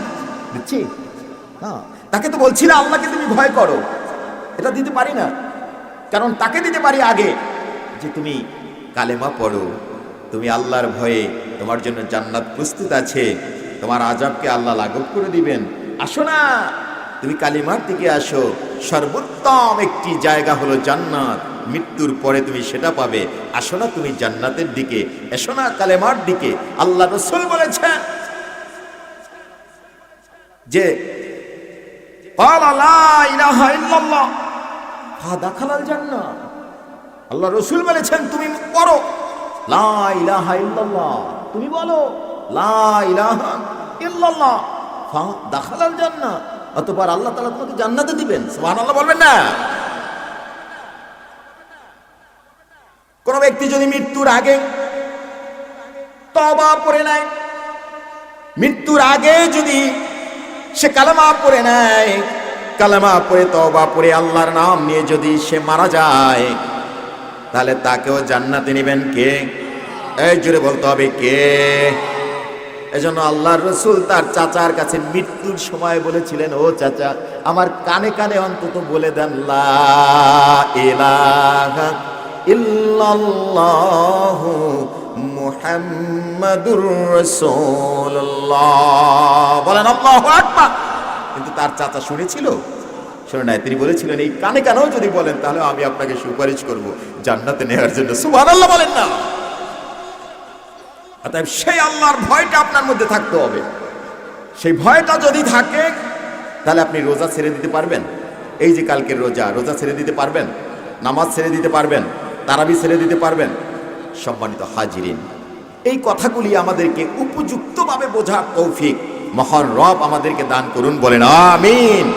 দিচ্ছি না। তাকে তো বলছি না আল্লাহকে তুমি ভয় করো, এটা দিতে পারি না। কারণ তাকে দিতে পারি আগে যে তুমি কালেমা পড়ো, তুমি আল্লাহর ভয়ে, তোমার জন্য জান্নাত প্রস্তুত আছে, তোমার আযাবকে আল্লাহ লাঘব করে দিবেন। আসো না, তুমি কালিমার দিকে আসো, সর্বোত্তম একটি জায়গা হলো জান্নাত, মৃত্যুর পরে তুমি সেটা পাবে। আসো না তুমি জান্নাতের দিকে, এসো না কালেমার দিকে। আল্লাহ রাসূল বলেছেন যে ক্বালা লা ইলাহা ইল্লাল্লাহ ফাদাখালাল জান্নাহ। আল্লাহ রাসূল বলেছেন তুমি পড়ো লা ইলাহা ইল্লাল্লাহ, তুমি বলো লা ইলাহা ইল্লাল্লাহ ফাদাখালাল জান্নাহ, অতঃপর আল্লাহ তাআলা তোমাকে জান্নাতে দিবেন। সুবহানাল্লাহ বলবেন না? কোন ব্যক্তি যদি মৃত্যুর আগে তওবা পড়ে নেয়, মৃত্যুর আগে যদি সে কালেমা পড়ে নেয়, কালেমা পড়ে তওবা পড়ে আল্লাহর নাম নিয়ে যদি সে মারা যায়, তাহলে তাকেও জান্নাতে নেবেন কে? এই জোরে বলতে হবে কে? এজন্য আল্লাহর রাসূল তার চাচার কাছে মৃত্যুর সময় বলেছিলেন, ও চাচা আমার কানে কানে অন্তত বলে দেন লা ইলাহা ইল্লাল্লাহু মুহাম্মাদুর রাসূলুল্লাহ, বলেন আল্লাহু আকবার। কিন্তু তার চাচা শুনেছিল? শুনে নাই। তিনি বলেছিলেন এই কানে কানেও যদি বলেন তাহলে আমি আপনাকে সুপারিশ করব জান্নাতে নেওয়ার জন্য। সুবহানাল্লাহ বলেন না? অতএব সেই আল্লাহর ভয়টা আপনার মধ্যে থাকতে হবে। সেই ভয়টা যদি থাকে তাহলে আপনি রোজা ছেড়ে দিতে পারবেন। এই যে কালকের রোজা, রোজা ছেড়ে দিতে পারবেন, নামাজ ছেড়ে দিতে পারবেন, তারাবি ছেড়ে দিতে পারবেন। সম্মানিত হাজিরিন, এই কথাগুলি আমাদেরকে উপযুক্তভাবে বোঝার তৌফিক মহান রব আমাদেরকে দান করুন, বলেন আমিন।